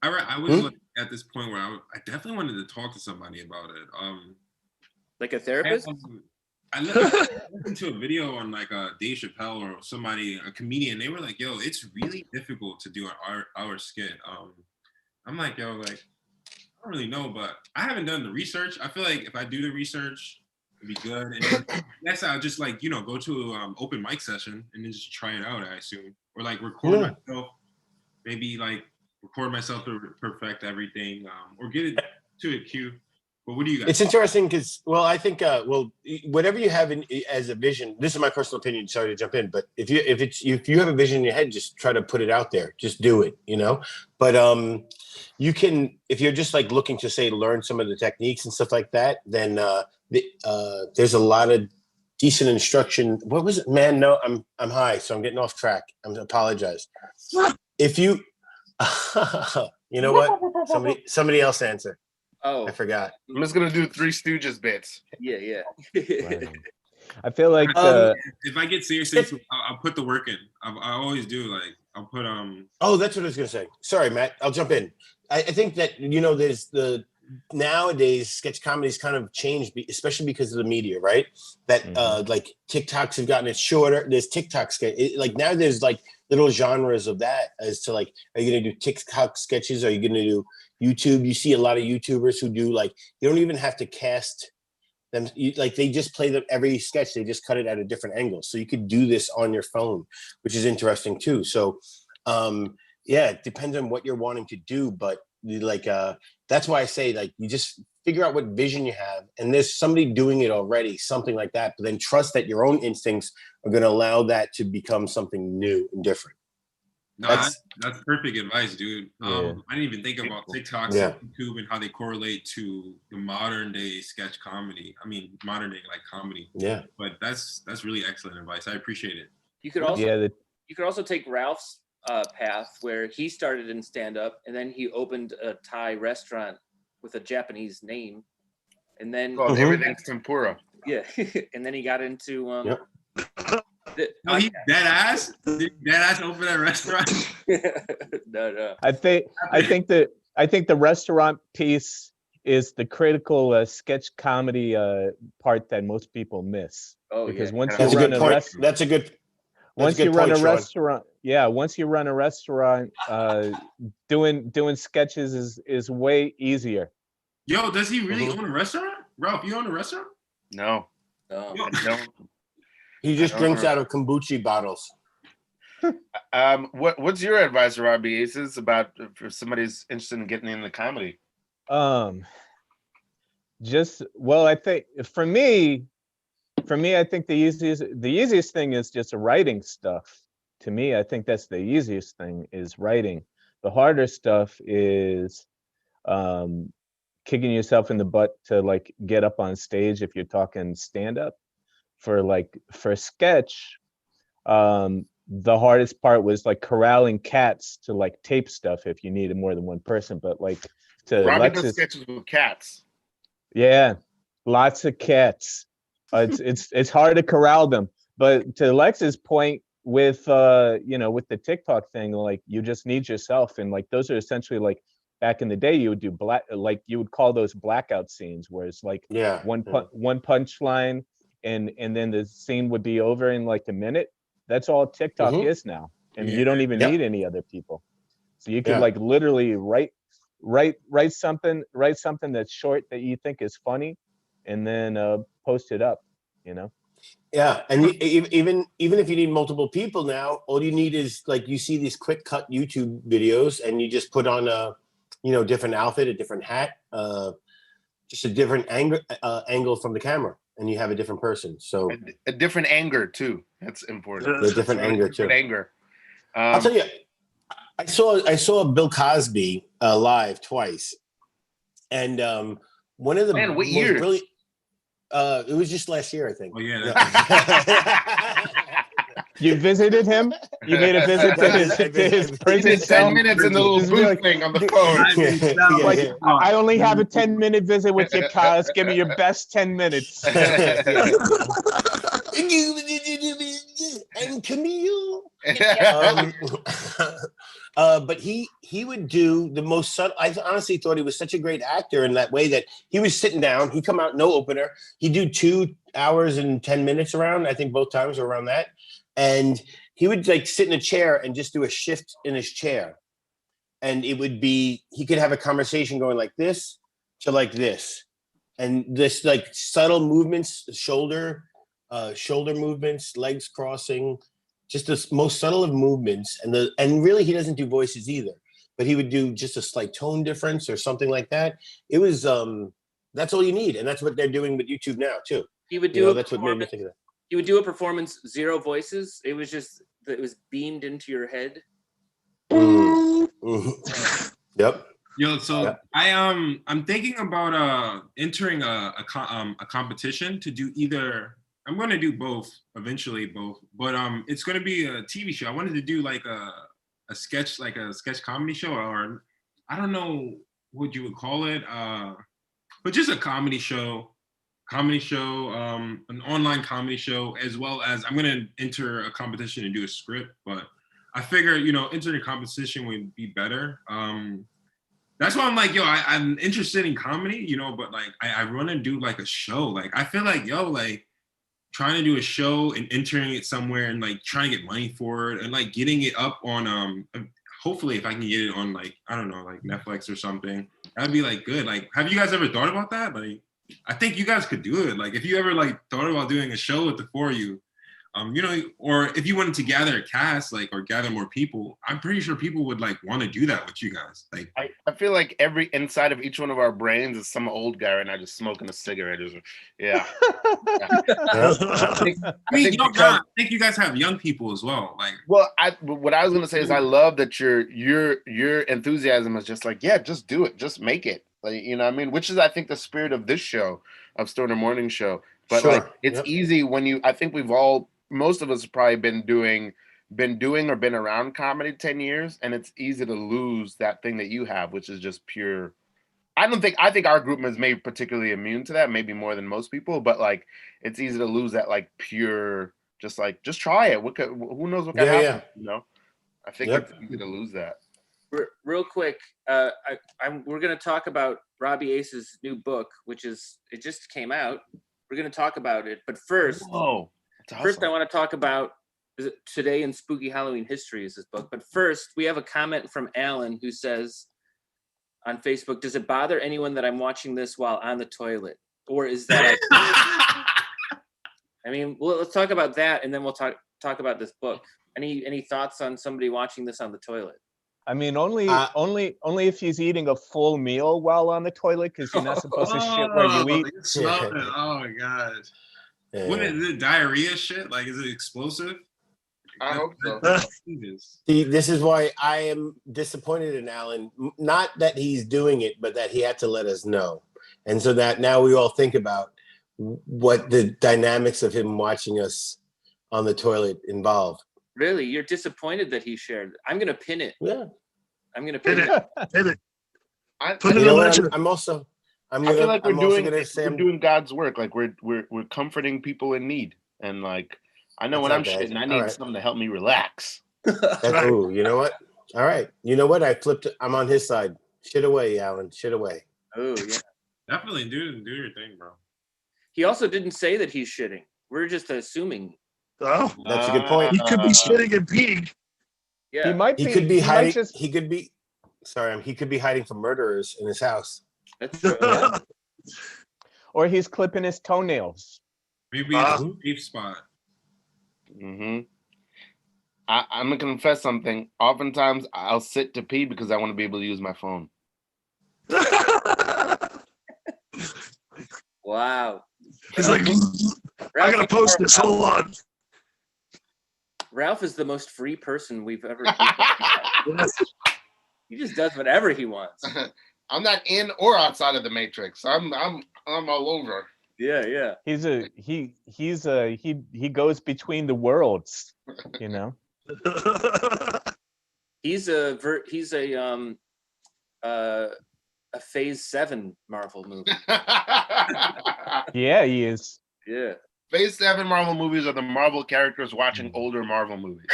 I was at this point where I definitely wanted to talk to somebody about it. Like a therapist? I listened to a video on like Dave Chappelle or somebody, a comedian. They were like, "Yo, it's really difficult to do an hour skit." I'm like, "Yo, like, I don't really know, but I haven't done the research. I feel like if I do the research, it'd be good." And then next, I'll just like go to an open mic session and then just try it out. I assume, or like record myself, maybe like record myself to perfect everything, or get it to a cue. But what do you guys? It's interesting because, I think, whatever you have as a vision. This is my personal opinion. Sorry to jump in, but if you have a vision in your head, just try to put it out there. Just do it, But you can, if you're just like looking to say learn some of the techniques and stuff like that, then there's a lot of decent instruction. What was it, man? No, I'm high, so I'm getting off track. I apologize. If you, you know what? Somebody else answer. Oh, I forgot. I'm just gonna do Three Stooges bits. Yeah. I feel like if I get serious, I'll put the work in. I always do. Like I'll put Oh, that's what I was gonna say. Sorry, Matt. I'll jump in. I think that there's nowadays sketch comedy's kind of changed, especially because of the media, right? That like TikToks have gotten it shorter. There's TikTok sketch. Like now there's like little genres of that as to like, are you gonna do TikTok sketches? Are you gonna do YouTube? You see a lot of YouTubers who do like, you don't even have to cast them. They just play them every sketch. They just cut it at a different angle. So you could do this on your phone, which is interesting too. So it depends on what you're wanting to do, but that's why I say like you just figure out what vision you have, and there's somebody doing it already, something like that. But then trust that your own instincts are going to allow that to become something new and different. No, that's perfect advice, dude. I didn't even think about TikToks and YouTube and how they correlate to the modern day sketch comedy. I mean, modern day like comedy. Yeah. But that's really excellent advice. I appreciate it. You could also take Ralph's path where he started in stand-up and then he opened a Thai restaurant with a Japanese name, and then everything's tempura. Yeah, and then he got into He dead ass open a restaurant. No. I think the restaurant piece is the critical sketch comedy part that most people miss. Oh, because yeah. once That's you a run good a point. restaurant, That's a good. once you run a restaurant, once you run a restaurant, doing sketches is way easier. Yo, does he really own a restaurant? Ralph, you own a restaurant? No. No. I don't. He just drinks out of kombucha bottles. What's your advice, Robbie Aces, about if somebody's interested in getting into comedy? I think for me, I think the easiest thing is just writing stuff. To me, I think that's the easiest thing is writing. The harder stuff is kicking yourself in the butt to like get up on stage if you're talking stand up. For sketch, the hardest part was like corralling cats to like tape stuff if you needed more than one person. But like to Robbie does Lex's, sketches with cats. yeah, lots of cats. It's hard to corral them. But to Lex's point with with the TikTok thing, like you just need yourself, and like those are essentially like back in the day you would do you would call those blackout scenes where it's like one punchline and then the scene would be over in like a minute. That's all TikTok is now, and you don't even need any other people. So you could like literally write something that's short that you think is funny, and then post it up. Yeah, and even if you need multiple people now, all you need is like you see these quick cut YouTube videos, and you just put on a different outfit, a different hat, just a different angle from the camera, and you have a different person. So a different anger too. That's important. A different anger too. Anger. I'll tell you, I saw Bill Cosby live twice, and one of the what year? brilliant. It was just last year, I think. Oh yeah. You visited him? You made a visit to his prison cell? 10 minutes in the little booth thing on the phone. I only have a 10-minute visit with you, Cos. Give me your best 10 minutes. And Camille. But he would do the most subtle. I honestly thought he was such a great actor in that way that he was sitting down. He'd come out, no opener. He'd do 2 hours and 10 minutes around. I think both times were around that. And he would like sit in a chair and just do a shift in his chair. And it would be, he could have a conversation going like this to like this. And this like subtle movements, shoulder movements, legs crossing, just the most subtle of movements. And really he doesn't do voices either, but he would do just a slight tone difference or something like that. It was, that's all you need. And that's what they're doing with YouTube now too. He would do that's what made me think of that. You would do a performance, 0 voices. It was just that it was beamed into your head. Mm-hmm. Yep. Yo, so I'm thinking about entering a competition to do either. I'm going to do both eventually, but it's going to be a TV show. I wanted to do like a sketch comedy show, or I don't know what you would call it, but just a comedy show. An online comedy show, as well as I'm going to enter a competition and do a script. But I figure, entering a competition would be better. That's why I'm like, I'm interested in comedy, but like I want to do like a show. Like I feel like, like trying to do a show and entering it somewhere and like trying to get money for it and like getting it up on hopefully if I can get it on like, I don't know, like Netflix or something, that'd be like good. Like, have you guys ever thought about that? Like, I think you guys could do it. Like if you ever like thought about doing a show with the 4 of you, or if you wanted to gather a cast, like, or gather more people, I'm pretty sure people would like want to do that with you guys. Like, I feel like every inside of each one of our brains is some old guy right now just smoking a cigarette. Yeah. I think you guys have young people as well. Like, well, what I was gonna say is I love that your enthusiasm is just like, yeah, just do it, just make it. Like, what I mean? Which is, I think, the spirit of this show, of Stoner Morning Show. But sure. Like, it's easy when I think most of us have probably been doing or been around comedy 10 years, and it's easy to lose that thing that you have, which is just pure. I think our group is maybe particularly immune to that, maybe more than most people, but like, it's easy to lose that like pure, just try it. Who knows what can happen? Yeah. I think it's easy to lose that. Real quick, we're going to talk about Robbie Ace's new book, it just came out. We're going to talk about it, but first, awesome. First I want to talk about Today in Spooky Halloween History is his book. But first, we have a comment from Alan who says on Facebook, "Does it bother anyone that I'm watching this while on the toilet, or is that?" I mean, well, let's talk about that, and then we'll talk about this book. Any thoughts on somebody watching this on the toilet? I mean, only if he's eating a full meal while on the toilet, because you're not supposed to shit where you eat. Oh my god. Yeah. What is it? Diarrhea shit? Like, is it explosive? I hope so. See, this is why I am disappointed in Alan. Not that he's doing it, but that he had to let us know. And so that now we all think about what the dynamics of him watching us on the toilet involve. Really? You're disappointed that he shared it? I'm going to pin it. Yeah. I'm going to pin Hit it. it. Hit it. Put You it know in what? legend. I feel like we're doing God's work. Like we're comforting people in need, and like I know That's when not I'm bad. shitting, I All need right. something to help me relax. Ooh, you know what? All right. You know what? I flipped it. I'm on his side. Shit away, Alan. Shit away. Oh, yeah. Definitely do your thing, bro. He also didn't say that he's shitting. We're just assuming. Oh, That's a good point. he could be shitting and peeing. Yeah. He might He be. could be might hiding. just- He could be. Sorry, he could be hiding from murderers in his house. That's true. Yeah. Or he's clipping his toenails. Maybe it's a safe spot. Mm-hmm. I'm gonna confess something. Oftentimes, I'll sit to pee because I want to be able to use my phone. Wow. He's like, I gotta post this. Hold on. Ralph is the most free person we've ever. He just does whatever he wants. I'm not in or outside of the Matrix. I'm all over. Yeah. He goes between the worlds, you know. He's a Phase 7 Marvel movie. Yeah, he is. Yeah. Phase 7 Marvel movies are the Marvel characters watching older Marvel movies.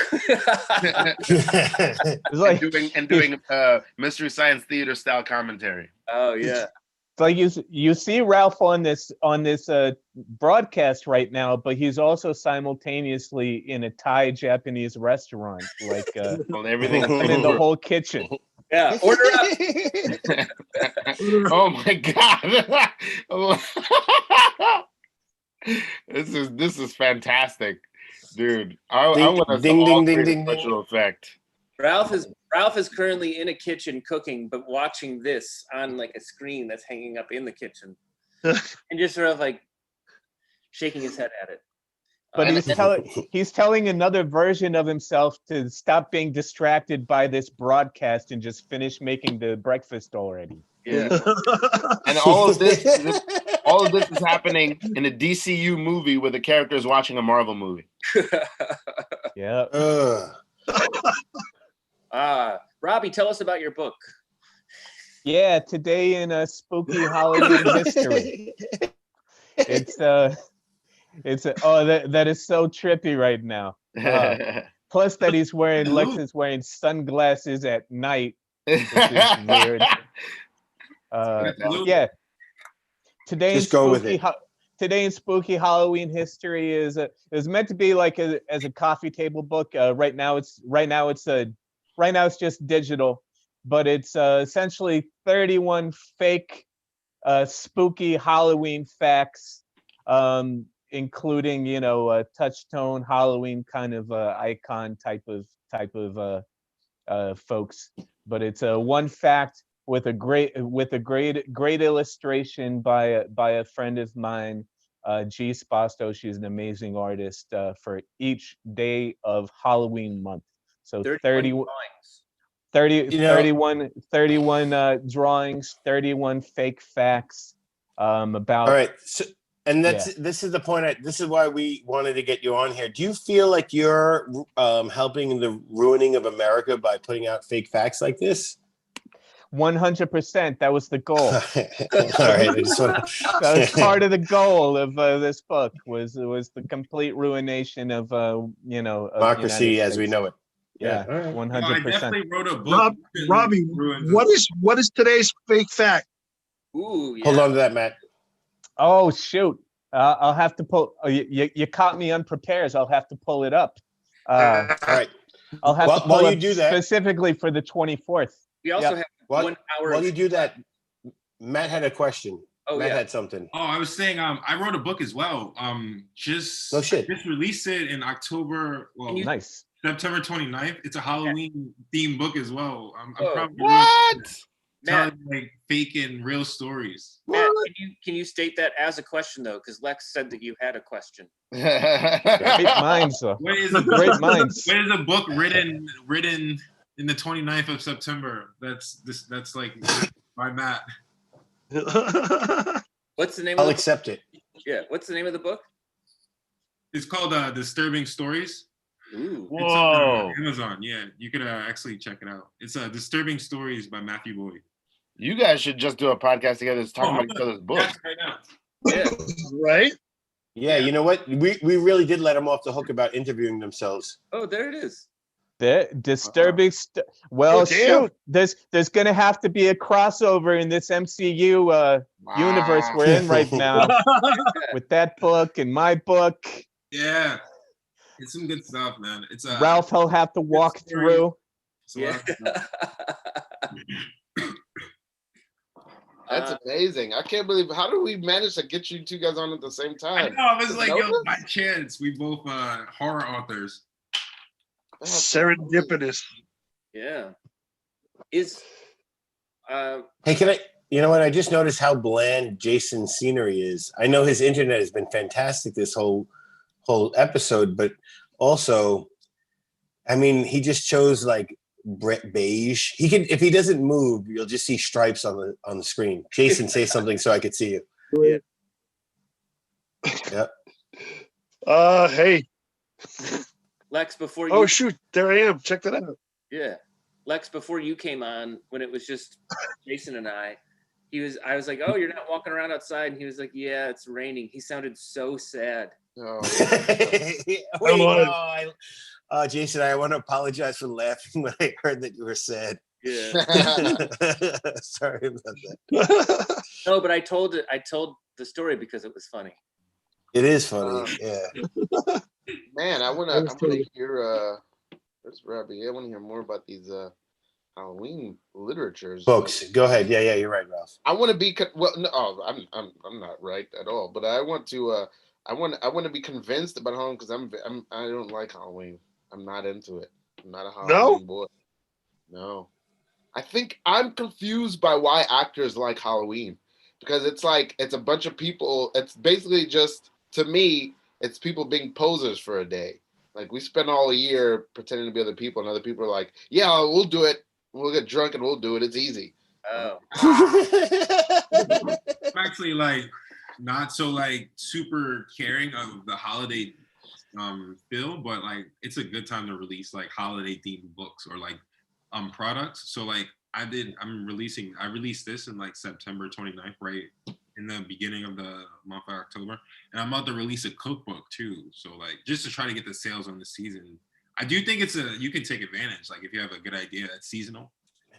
It's like doing Mystery Science Theater style commentary. Oh yeah. It's like you see Ralph on this broadcast right now, but he's also simultaneously in a Thai Japanese restaurant, like Well, everything in the whole kitchen. Yeah. Order up. Oh my god. This is fantastic, dude. I want us ding, to all ding, create ding, a ding, special effect. Ralph is currently in a kitchen cooking, but watching this on like a screen that's hanging up in the kitchen, and just sort of like shaking his head at it. But he's telling another version of himself to stop being distracted by this broadcast and just finish making the breakfast already. Yeah. And all of this is happening in a DCU movie where the character is watching a Marvel movie. Yeah. Robbie, tell us about your book. Yeah, today in a spooky Halloween history. That is so trippy right now. Plus that Lex is wearing sunglasses at night, which is weird. Yeah. Today in spooky Halloween history is meant to be like as a coffee table book. Right now it's just digital, but it's essentially 31 fake spooky Halloween facts, including touch-tone Halloween kind of icon type of folks. But it's one fact with a great illustration by a friend of mine, G Spasto. She's an amazing artist for each day of Halloween month. So 31 drawings, 31 fake facts about. All right. So, and this is the point. This is why we wanted to get you on here. Do you feel like you're helping the ruining of America by putting out fake facts like this? 100%. That was the goal. All right. I just want That was part of the goal of this book was the complete ruination of democracy as we know it. Yeah, right. 100%. I definitely wrote a book. Robbie, what is today's fake fact? Ooh, yeah. Hold on to that, Matt. Oh shoot! I'll have to pull. You caught me unprepared. I'll have to pull it up. All right. I'll have to pull while it you do that, specifically for the 24th. We also have 1 hour. While you do that, Matt had a question. Matt had something. Oh, I was saying, I wrote a book as well. Just No shit. Just released it in October. Well, Nice. September 29th. It's a Halloween themed book as well. I'm probably What? telling like fake and real stories. Matt, can you state that as a question though? Because Lex said that you had a question. Great minds, though. What is a Great minds. What is a book written in the 29th of September? That's like by Matt. What's the name I'll of the accept it. Yeah, what's the name of the book? It's called Disturbing Stories. Ooh. It's on Amazon. Yeah, you could actually check it out. It's Disturbing Stories by Matthew Boyd. You guys should just do a podcast together talking about each other's books. Yes, right now. Yeah. Right? Yeah, you know what? We really did let them off the hook about interviewing themselves. Oh, there it is. The disturbing. Well, Oh, damn. shoot. There's gonna have to be a crossover in this MCU universe Wow. we're in right now with that book and my book. Yeah, it's some good stuff, man. It's Ralph will have to walk story. through. it's a lot Yeah. of stuff. That's amazing. I can't believe, how did we manage to get you two guys on at the same I time? know. I was like, yo, Notice? by chance, we both horror authors. That's Serendipitous. Yeah. Is Hey, can I? You know what? I just noticed how bland Jason's scenery is. I know his internet has been fantastic this whole episode, but also, I mean, he just chose like beige. He can, if he doesn't move, you'll just see stripes on the screen. Jason, say something so I could see you. Yep. Hey. Lex before you Oh shoot, there I am. Check that out. Yeah. Lex, before you came on, when it was just Jason and I was like, oh, you're not walking around outside. And he was like, yeah, it's raining. He sounded so sad. Oh, Wait, no, Jason, I want to apologize for laughing when I heard that you were sad. Yeah. Sorry about that. No, but I told the story because it was funny. It is funny. Yeah. man, I wanna hear where's Robbie? I want to hear more about these Halloween literatures. Books. Go ahead. Yeah, you're right, Ralph. I want to be well. No, I'm not right at all. But I want to. I want to be convinced about Halloween because I don't like Halloween. I'm not into it. I'm not a Halloween boy. No. I think I'm confused by why actors like Halloween because it's like it's a bunch of people. It's basically just to me, it's people being posers for a day. Like we spend all year pretending to be other people, and other people are like, "Yeah, we'll do it. We'll get drunk and we'll do it. It's easy." Oh. I'm actually like not so like super caring of the holiday feel, but like it's a good time to release like holiday themed books or like products. So like I released this in like September 29th, right in the beginning of the month of October, and I'm about to release a cookbook too. So like just to try to get the sales on the season. I do think you can take advantage, like if you have a good idea that's seasonal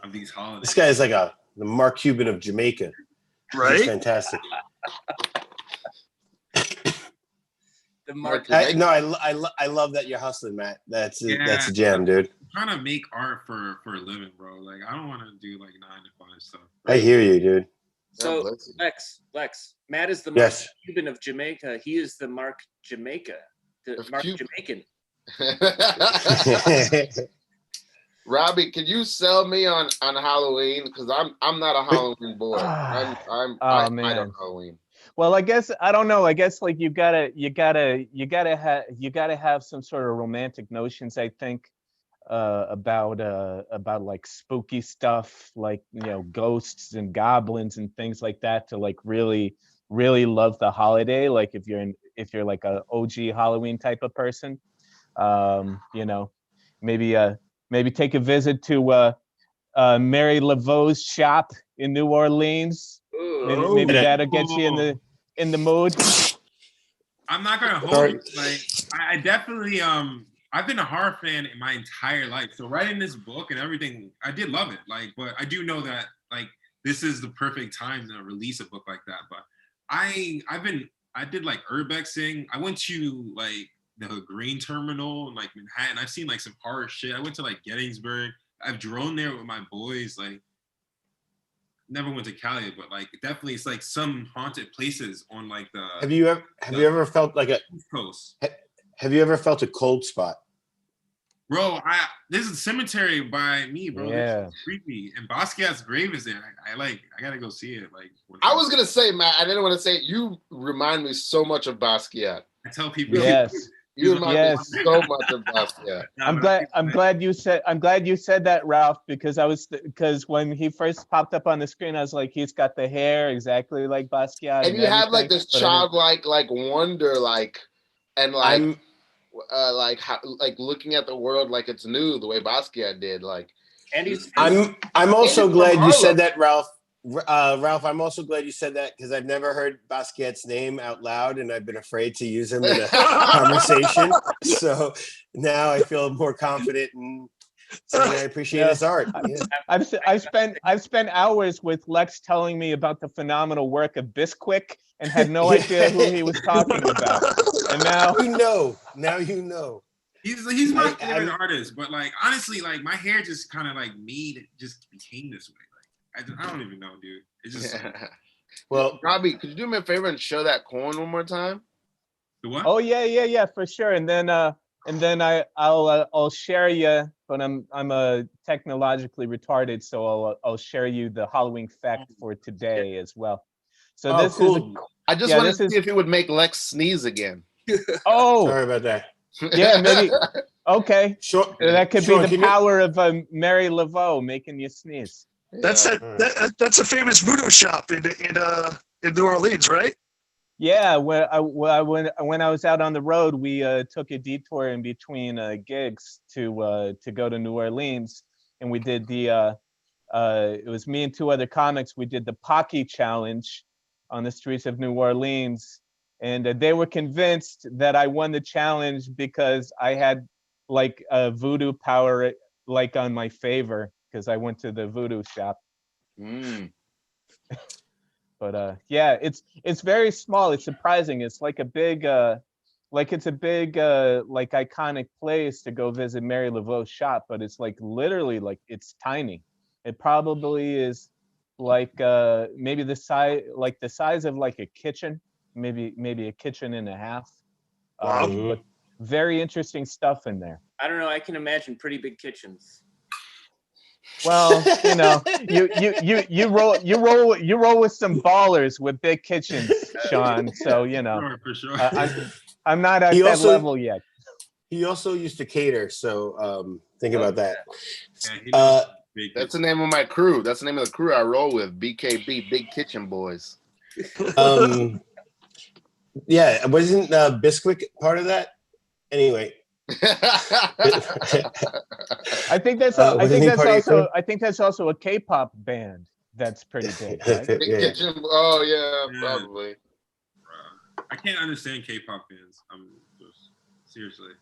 of these holidays. This guy is like the Mark Cuban of Jamaica. Right? He's fantastic. The Mark. I love that you're hustling, Matt. That's a jam, dude. I'm trying to make art for a living, bro. Like I don't want to do like 9-to-5 stuff. I hear you, dude. So bless you. Lex, Matt is the Mark Yes. Cuban of Jamaica. He is the Mark Jamaica, the Of Mark Cuba. Jamaican. Robbie, can you sell me on Halloween? Because I'm not a Halloween boy. I don't Halloween. Well, I guess I don't know. I guess like you gotta have some sort of romantic notions. I think about like spooky stuff, like ghosts and goblins and things like that to like really love the holiday. Like if you're like a OG Halloween type of person, maybe take a visit to Mary Laveau's shop in New Orleans. Maybe that'll get you in the mood. I'm not gonna hold you. Like I definitely I've been a horror fan in my entire life. So writing this book and everything, I did love it. Like, but I do know that like this is the perfect time to release a book like that. But I did like urbexing. I went to like the Green Terminal in like Manhattan. I've seen like some horror shit. I went to like Gettysburg. I've drone there with my boys. Like never went to Cali, but like definitely it's like some haunted places on like the Have you ever felt like East Coast. Have you ever felt a cold spot? Bro, there's a cemetery by me, bro. Yeah. It's creepy. And Basquiat's grave is there. I gotta go see it. Like, I was gonna say, Matt, I didn't want to say it. You remind me so much of Basquiat. I tell people. Yes. You remind me so much of Basquiat. I'm glad you said that, Ralph, because when he first popped up on the screen, I was like, he's got the hair exactly like Basquiat. And you have like this childlike like wonder, and like looking at the world like it's new, the way Basquiat did. Like, and I'm also glad you said that, Ralph. Ralph, I'm also glad you said that because I've never heard Basquiat's name out loud, and I've been afraid to use him in a conversation. So now I feel more confident in saying I appreciate his art. Yeah. I've spent hours with Lex telling me about the phenomenal work of Bisquick and had no idea who he was talking about. And now you know. He's my favorite artist, but like honestly, like my hair just kind of like just became this way. Like I don't even know, dude. It's just well, Robbie, could you do me a favor and show that corn one more time? The what? Oh yeah, for sure. And then I'll share you, but I'm technologically retarded, so I'll share you the Halloween fact for today as well. So this cool. I just wanted to see if it would make Lex sneeze again. Oh, sorry about that. Yeah, maybe. Okay, sure. That could be the power of Mary Laveau making you sneeze. That's that's a famous voodoo shop in New Orleans, right? Yeah, when I was out on the road, we took a detour in between gigs to go to New Orleans, and we did it was me and two other comics. We did the Pocky Challenge on the streets of New Orleans, and they were convinced that I won the challenge because I had like a voodoo power like on my favor because I went to the voodoo shop. But yeah, it's very small. It's surprising. It's like a big like iconic place to go visit Mary Laveau's shop, but it's like literally like it's tiny. It probably is like maybe the size of like a kitchen, maybe a kitchen and a half. But very interesting stuff in there. I don't know. I can imagine pretty big kitchens. Well, you know, you roll with some ballers with big kitchens, Sean. So you know, for sure. I'm not at that level yet. He also used to cater, so think about that. Yeah, that's the name of my crew. That's the name of the crew I roll with. BKB, Big Kitchen Boys. Yeah, wasn't Bisquick part of that? Anyway. I think that's also a K-pop band that's pretty big. Right? Big Kitchen. Oh yeah, probably. I can't understand K-pop fans. I'm just seriously.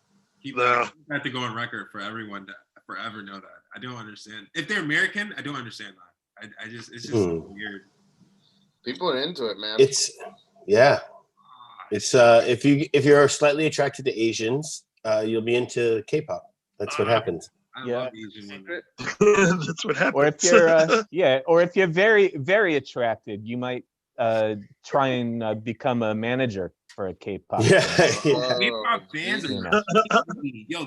I have to go on record for everyone to forever know that. I don't understand. If they're American, I don't understand that. It's just weird. People are into it, man. It's if you're slightly attracted to Asians, you'll be into K-pop. That's what happens. I love Asian women. That's what happens. Or if you're or if you're very, very attracted, you might try and become a manager for a K-pop. K-pop fans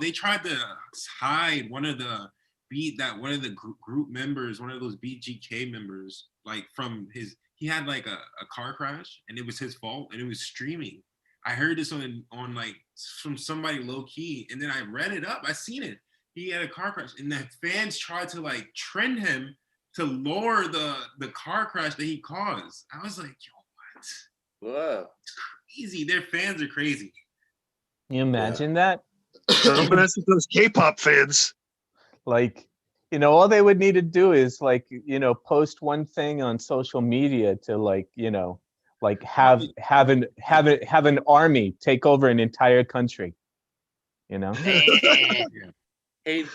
they tried to hide one of the group members, one of those BGK members, like from he had like a car crash and it was his fault and it was streaming. I heard this on like from somebody low key, and then I read it up. I seen it. He had a car crash, and the fans tried to like trend him to lower the car crash that he caused. I was like, yo, what? Whoa, it's crazy. Their fans are crazy. Can you imagine that? That's those K-pop fans. Like, you know, all they would need to do is like, you know, post one thing on social media to like, you know, like have an army take over an entire country, you know. Hey,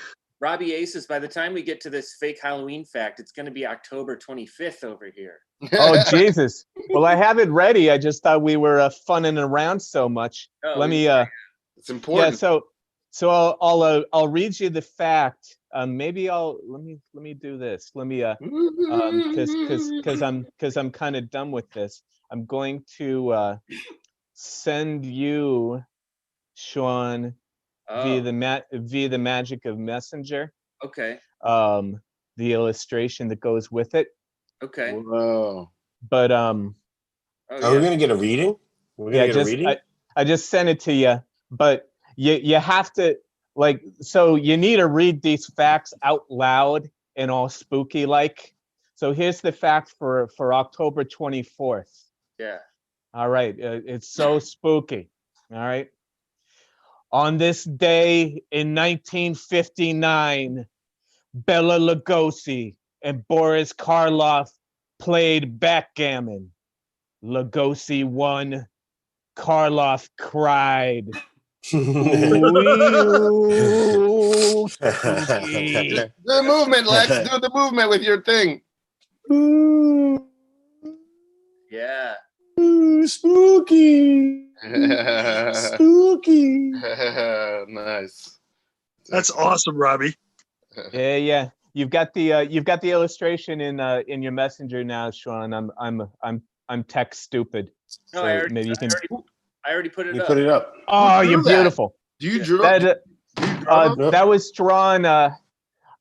Robbie Aces, by the time we get to this fake Halloween fact, it's going to be October 25th over here. Oh Jesus! Well, I have it ready. I just thought we were funning around so much. Let me. It's important. Yeah. So I'll read you the fact. Maybe let me do this. Let me because I'm kind of done with this. I'm going to send you, Sean, Oh, via the magic of Messenger. okay. The illustration that goes with it. Okay. Whoa. But Oh, Are we yeah. gonna get a reading? We're gonna yeah, get a reading? I just sent it to you, but you have to, like, so you need to read these facts out loud and all spooky like. So here's the fact for October 24th. Yeah. All right, it's so spooky. All right. On this day in 1959, Bela Lugosi and Boris Karloff played backgammon. Lugosi won. Karloff cried. Ooh, spooky. Do the movement, Lex. Do the movement with your thing. Yeah. Spooky. Spooky. Nice. That's awesome, Robbie. Yeah. You've got the illustration in your messenger now, Sean. I'm tech stupid. No, So maybe you can. I already put it You up. put it up. Oh, Who you're drew that? beautiful. Do you draw? That was drawn.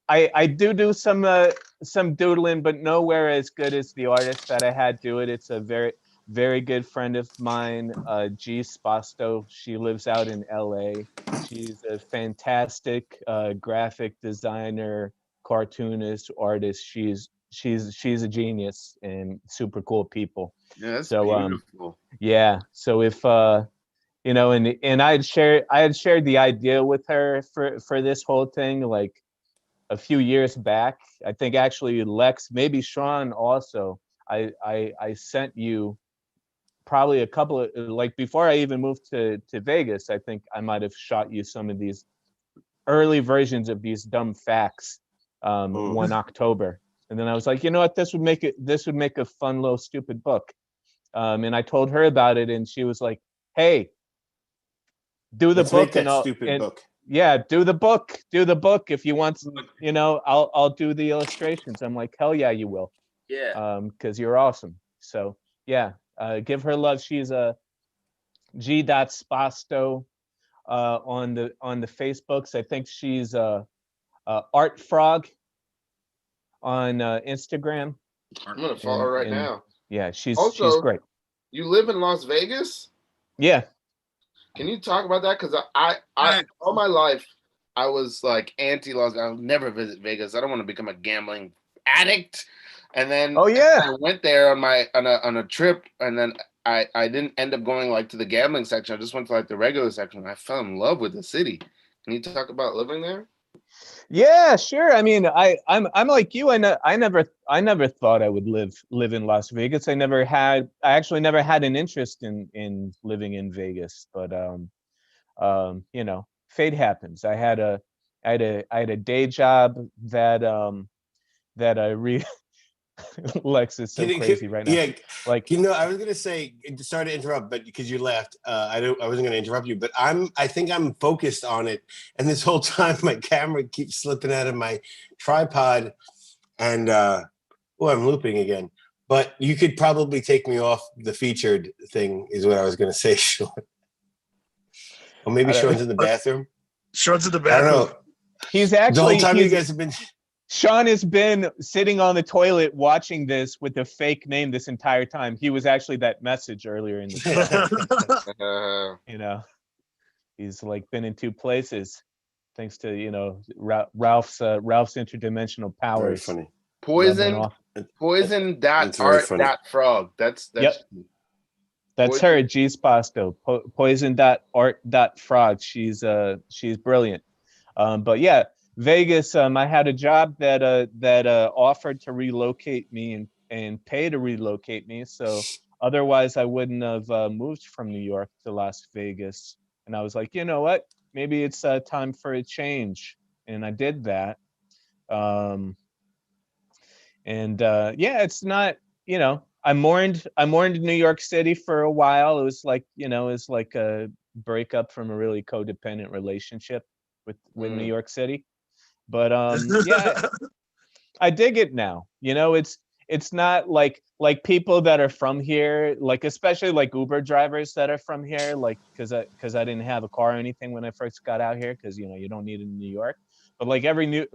I do some doodling, but nowhere as good as the artist that I had do it. It's a very good friend of mine, G Spasto. She lives out in LA. She's a fantastic graphic designer, cartoonist, artist. She's a genius and super cool people. Yeah, that's So beautiful. yeah. So if you know, and I had shared the idea with her for this whole thing like a few years back. I think actually Lex, maybe Sean also. I sent you probably a couple of, like, before I even moved to Vegas. I think I might have shot you some of these early versions of these dumb facts one October. And then I was like, you know what, this would make a fun little stupid book. And I told her about it, and she was like, hey, do the Let's book make that and I'll stupid book. yeah, do the book if you want, you know, I'll do the illustrations. I'm like, hell yeah, you will. Yeah. Because you're awesome. So yeah, give her love. She's a G.Spasto on the Facebooks. I think she's Art Frog on Instagram. I'm gonna follow her right now. Yeah, she's great. You live in Las Vegas? Yeah. Can you talk about that? Because I all my life I was like anti Las Vegas. I'll never visit Vegas. I don't want to become a gambling addict. And then I went there on a trip, and then I didn't end up going like to the gambling section. I just went to like the regular section. I fell in love with the city. Can you talk about living there? Yeah, sure. I mean, I'm like you. I never thought I would live in Las Vegas. I actually never had an interest in living in Vegas. But you know, fate happens. I had a day job that I Lex is so crazy right now. Yeah, like, you know, I was gonna say, sorry to interrupt, but because you left, I wasn't gonna interrupt you, but I think I'm focused on it, and this whole time my camera keeps slipping out of my tripod, and I'm looping again. But you could probably take me off the featured thing, is what I was gonna say, Sean. Or maybe Sean's in the bathroom. Sean's in the bathroom. I don't know. He's actually the whole time you guys have been. Sean has been sitting on the toilet watching this with a fake name this entire time. He was actually that message earlier in the you know, he's like been in two places thanks to, you know, Ralph's interdimensional powers. Very funny. Poison dot frog. That's That's her, G Spasto. Poison.art.frog. She's brilliant. But yeah, Vegas, I had a job that offered to relocate me and pay to relocate me. So otherwise I wouldn't have moved from New York to Las Vegas. And I was like, you know what? Maybe it's time for a change. And I did that. Yeah, it's not, you know, I mourned New York City for a while. It was like, you know, it's like a breakup from a really codependent relationship with New York City. But yeah, I dig it now. You know, it's it's not like people that are from here, like especially like Uber drivers that are from here, like because I didn't have a car or anything when I first got out here, because you don't need it in New York. But like every new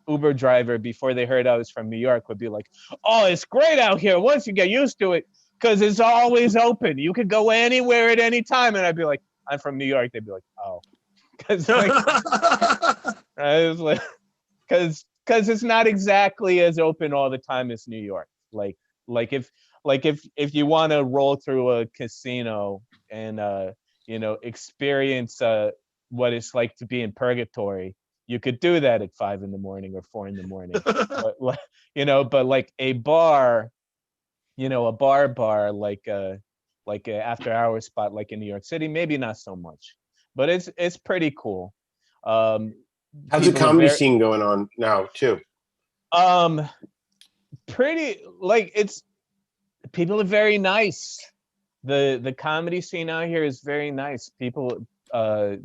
Uber driver before they heard I was from New York would be like, "Oh, it's great out here once you get used to it, because it's always open. You could go anywhere at any time." And I'd be like, "I'm from New York." They'd be like, "Oh," because like, I was like, because it's not exactly as open all the time as New York. Like if you want to roll through a casino and experience what it's like to be in purgatory, you could do that at 5 a.m. or 4 a.m. But like a bar, a bar like a after hours spot like in New York City, maybe not so much, but it's pretty cool. How's the comedy scene going on now too? Pretty, like, it's, people are very nice. The comedy scene out here is very nice. People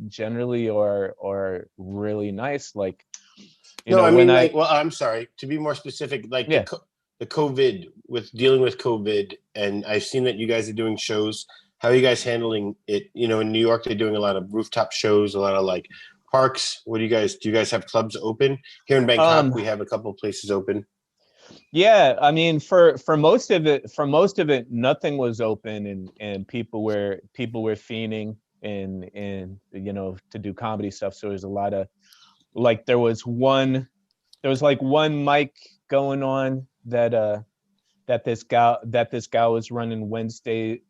generally are really nice. Like, well, I'm sorry, to be more specific, like the COVID, with dealing with COVID, and I've seen that you guys are doing shows. How are you guys handling it? In New York, they're doing a lot of rooftop shows, a lot of like parks. Do you guys have clubs open? Here in Bangkok, we have a couple of places open. Yeah, I mean, for most of it, nothing was open, and people were fiending and to do comedy stuff. So there's a lot of, like, there was one mic going on that this guy was running Wednesday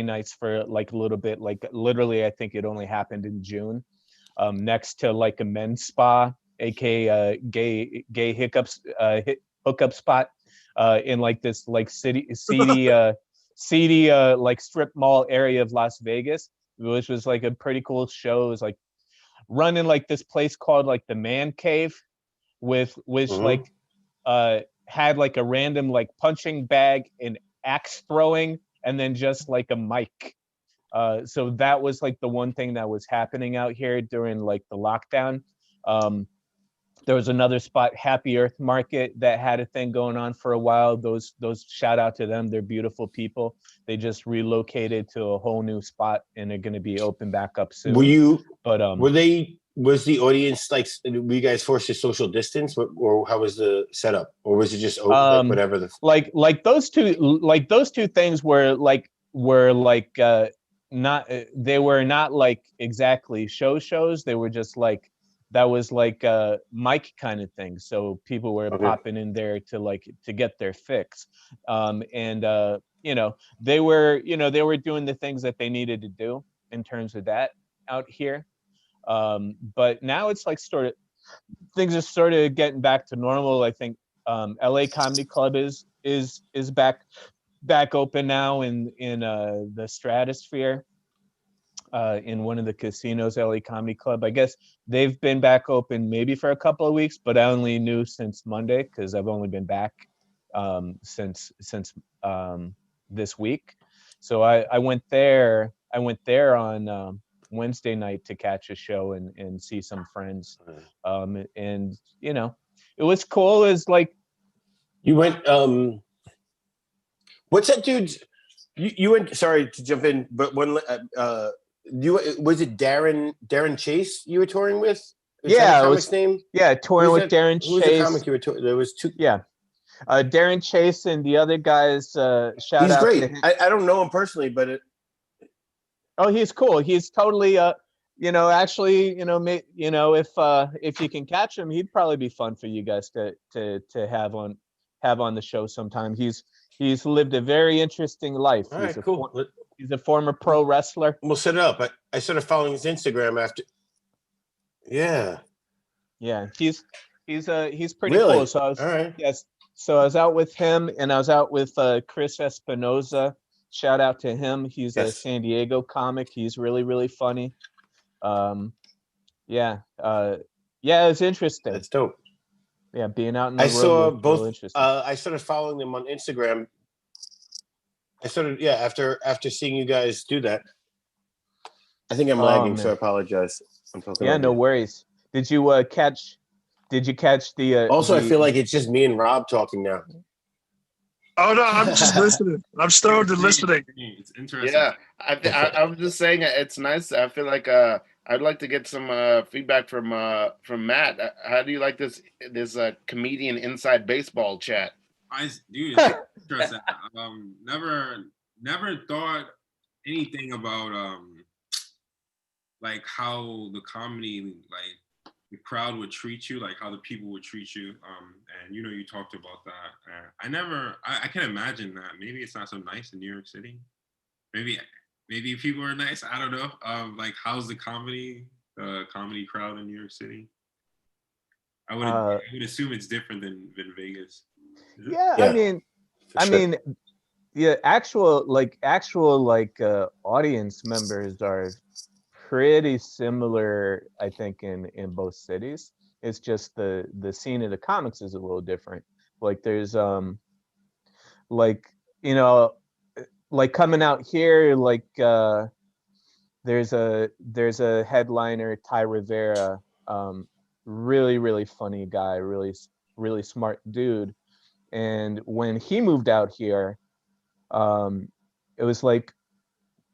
nights for like a little bit, like literally I think it only happened in June, next to like a men's spa, aka gay hookup spot, in like this like seedy like strip mall area of Las Vegas, which was like a pretty cool show. It was like running like this place called like the Man Cave, which like had like a random like punching bag and axe throwing, and then just like a mic. So that was like the one thing that was happening out here during like the lockdown. There was another spot, Happy Earth Market, that had a thing going on for a while. Those shout out to them. They're beautiful people. They just relocated to a whole new spot and they're going to be open back up soon. Was the audience like, were you guys forced to social distance, or how was the setup, or was it just open, whatever? Like those two things were not, they were not like exactly shows. They were just like, that was like a mic kind of thing. So people were popping in there to get their fix. They were doing the things that they needed to do in terms of that out here. But now it's like things are sort of getting back to normal. I think LA Comedy Club is back open now in the Stratosphere, in one of the casinos, LA Comedy Club. I guess they've been back open maybe for a couple of weeks, but I only knew since Monday because I've only been back since this week. So I went there on Wednesday night to catch a show and see some friends. And it was cool. It's like, you went, what's that dude's, you went, sorry to jump in, but was it Darren Chase you were touring with? Name? Yeah, touring with Darren Chase. Who's the comic you were touring? There was two. Yeah. Darren Chase and the other guys, He's great. To him. I don't know him personally, but oh, he's cool. He's totally actually, if you can catch him, he'd probably be fun for you guys to have on the show sometime. He's lived a very interesting life. All right, cool. He's a former pro wrestler. We'll set it up. I started following his Instagram after. Yeah. Yeah, he's pretty really cool. So I was, all right. Yes. So I was out with him, and I was out with Chris Espinoza. Shout out to him. He's a San Diego comic. He's really, really funny. It's interesting. That's dope. Yeah, being out in the I road saw was both. real interesting. I started following them on Instagram. After seeing you guys do that. I think I'm lagging, so I apologize. I'm talking. No worries. Did you catch the? Also, I feel like it's just me and Rob talking now. Oh no, I'm just listening. I'm stoned and listening. It's interesting. Yeah, I'm just saying it's nice. I feel like I'd like to get some feedback from Matt. How do you like this comedian inside baseball chat? Dude, it's interesting. Never thought anything about like how the comedy, like the crowd would treat you, like how the people would treat you. And you talked about that. I can imagine that. Maybe it's not so nice in New York City. Maybe people are nice. I don't know. Like how's the comedy crowd in New York City? I would assume it's different than Vegas. Yeah, I mean, yeah, actual audience members are pretty similar, I think, in both cities. It's just the scene of the comics is a little different. Like there's like like coming out here, like there's a headliner, Ty Rivera, really funny guy, really smart dude. And when he moved out here, it was like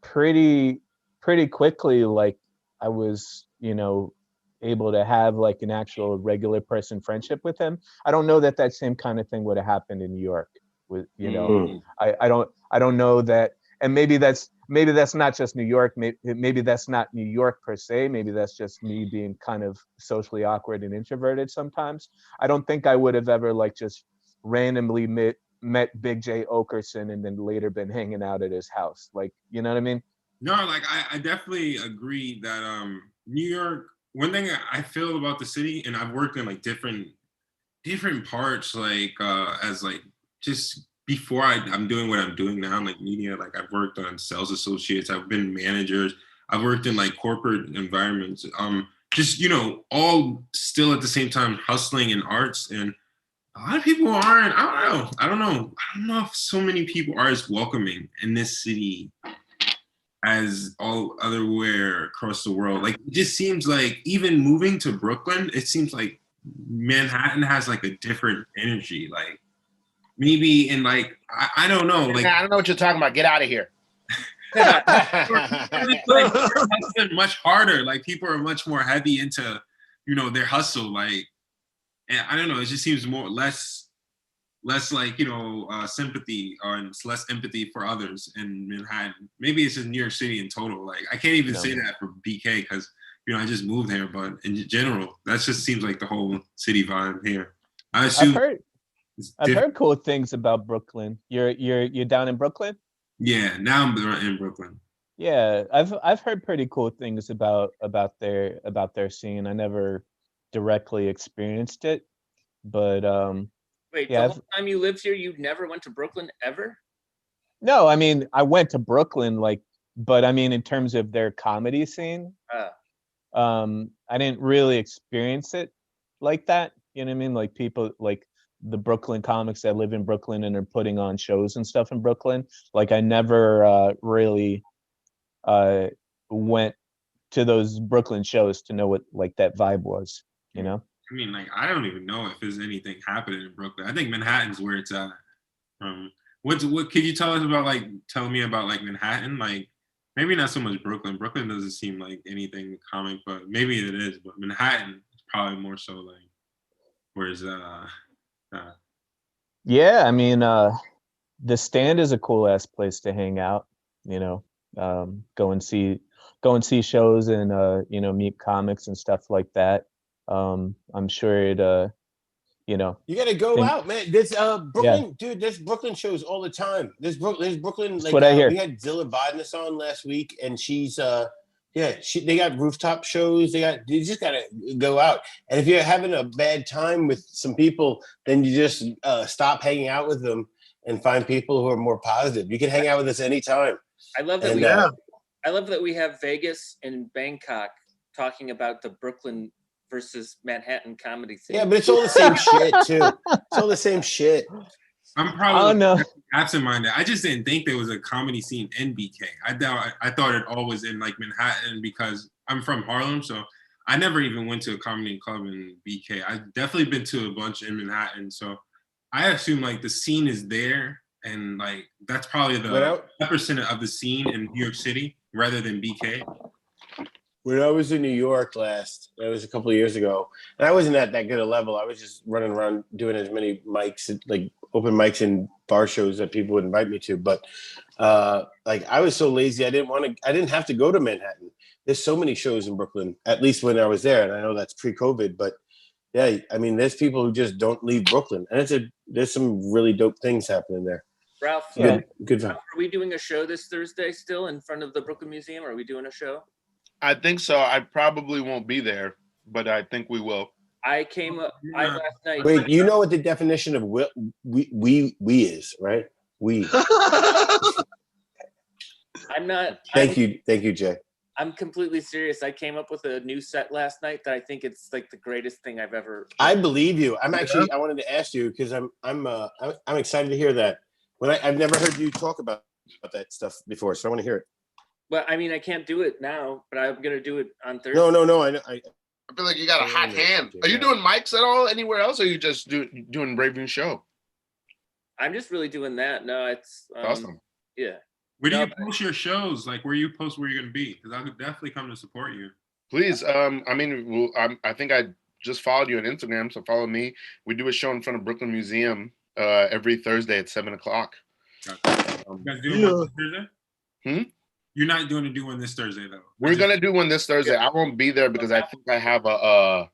pretty quickly, like I was, able to have like an actual regular person friendship with him. I don't know that same kind of thing would have happened in New York with, I don't know that. And maybe that's not just New York. Maybe that's not New York per se. Maybe that's just me being kind of socially awkward and introverted sometimes. I don't think I would have ever like just randomly met Big J Okerson and then later been hanging out at his house. Like, you know what I mean? No, like I definitely agree that New York, one thing I feel about the city, and I've worked in like different parts, like as like just before I'm doing what I'm doing now, like media, like I've worked on sales associates, I've been managers, I've worked in like corporate environments, just all still at the same time hustling in arts. And a lot of people aren't, I don't know if so many people are as welcoming in this city as all otherwhere across the world. Like it just seems like even moving to Brooklyn, it seems like Manhattan has like a different energy. Like maybe in like I don't know. Like I don't know what you're talking about. Get out of here. Like hustling much harder. Like people are much more heavy into their hustle. Like, and I don't know. It just seems less like sympathy and less empathy for others in Manhattan. Maybe it's just New York City in total. Like I can't even say that for BK because I just moved here, but in general that just seems like the whole city vibe here. I assume I've heard cool things about Brooklyn. You're down in Brooklyn? Yeah, now I'm in Brooklyn. Yeah, I've heard pretty cool things about their scene. I never directly experienced it, but Wait, yeah, the whole time you lived here, you never went to Brooklyn ever? No, I mean, I went to Brooklyn, but I mean, in terms of their comedy scene, I didn't really experience it like that. You know what I mean? Like people, like the Brooklyn comics that live in Brooklyn and are putting on shows and stuff in Brooklyn. Like I never really went to those Brooklyn shows to know what like that vibe was, I mean, like, I don't even know if there's anything happening in Brooklyn. I think Manhattan's where it's at. What could you tell me about like Manhattan? Like, maybe not so much Brooklyn. Brooklyn doesn't seem like anything comic, but maybe it is. But Manhattan is probably more so like, where's Yeah, I mean, the Stand is a cool ass place to hang out. Go and see shows and meet comics and stuff like that. I'm sure it you gotta go out, man. There's Brooklyn, dude. There's Brooklyn shows all the time. There's Brooklyn. That's like what I hear. We had Zilla Bodnas on last week, and she's they got rooftop shows. You just gotta go out. And if you're having a bad time with some people, then you just stop hanging out with them and find people who are more positive. You can hang out with us anytime. I love that I love that we have Vegas and Bangkok talking about the Brooklyn versus Manhattan comedy scene. Yeah, but it's all the same shit too. It's all the same shit. I'm probably absent-minded. I just didn't think there was a comedy scene in BK. I thought it all was in like Manhattan because I'm from Harlem, so I never even went to a comedy club in BK. I've definitely been to a bunch in Manhattan, so I assume like the scene is there and like that's probably the epicenter of the scene in New York City rather than BK. When I was in New York last, that was a couple of years ago, and I wasn't at that good a level. I was just running around doing as many mics, like open mics and bar shows that people would invite me to. But like I was so lazy, I didn't have to go to Manhattan. There's so many shows in Brooklyn, at least when I was there, and I know that's pre-COVID, but yeah, I mean, there's people who just don't leave Brooklyn, and there's some really dope things happening there. Ralph, good fun. Are we doing a show this Thursday still in front of the Brooklyn Museum? Are we doing a show? I think so. I probably won't be there, but I think we will. I came up last night. Wait, you know what the definition of we is, right? We. I'm not. Thank you, Jay. I'm completely serious. I came up with a new set last night that I think it's like the greatest thing I've ever. I believe you. I wanted to ask you because I'm excited to hear that. I've never heard you talk about that stuff before, so I want to hear it. But I mean, I can't do it now, but I'm gonna do it on Thursday. No. I feel like you got a hot hand. Are you doing mics at all anywhere else, or are you just doing Brave New Show? I'm just really doing that. No, it's awesome. Yeah. Where do you post your shows? Like, where you post where you're gonna be? Because I could definitely come to support you. Please. I mean, I think I just followed you on Instagram, so follow me. We do a show in front of Brooklyn Museum every Thursday at 7:00. You guys doing one this Thursday? You're not going to do one this Thursday though. We're gonna do one this Thursday. I won't be there because I think I have a.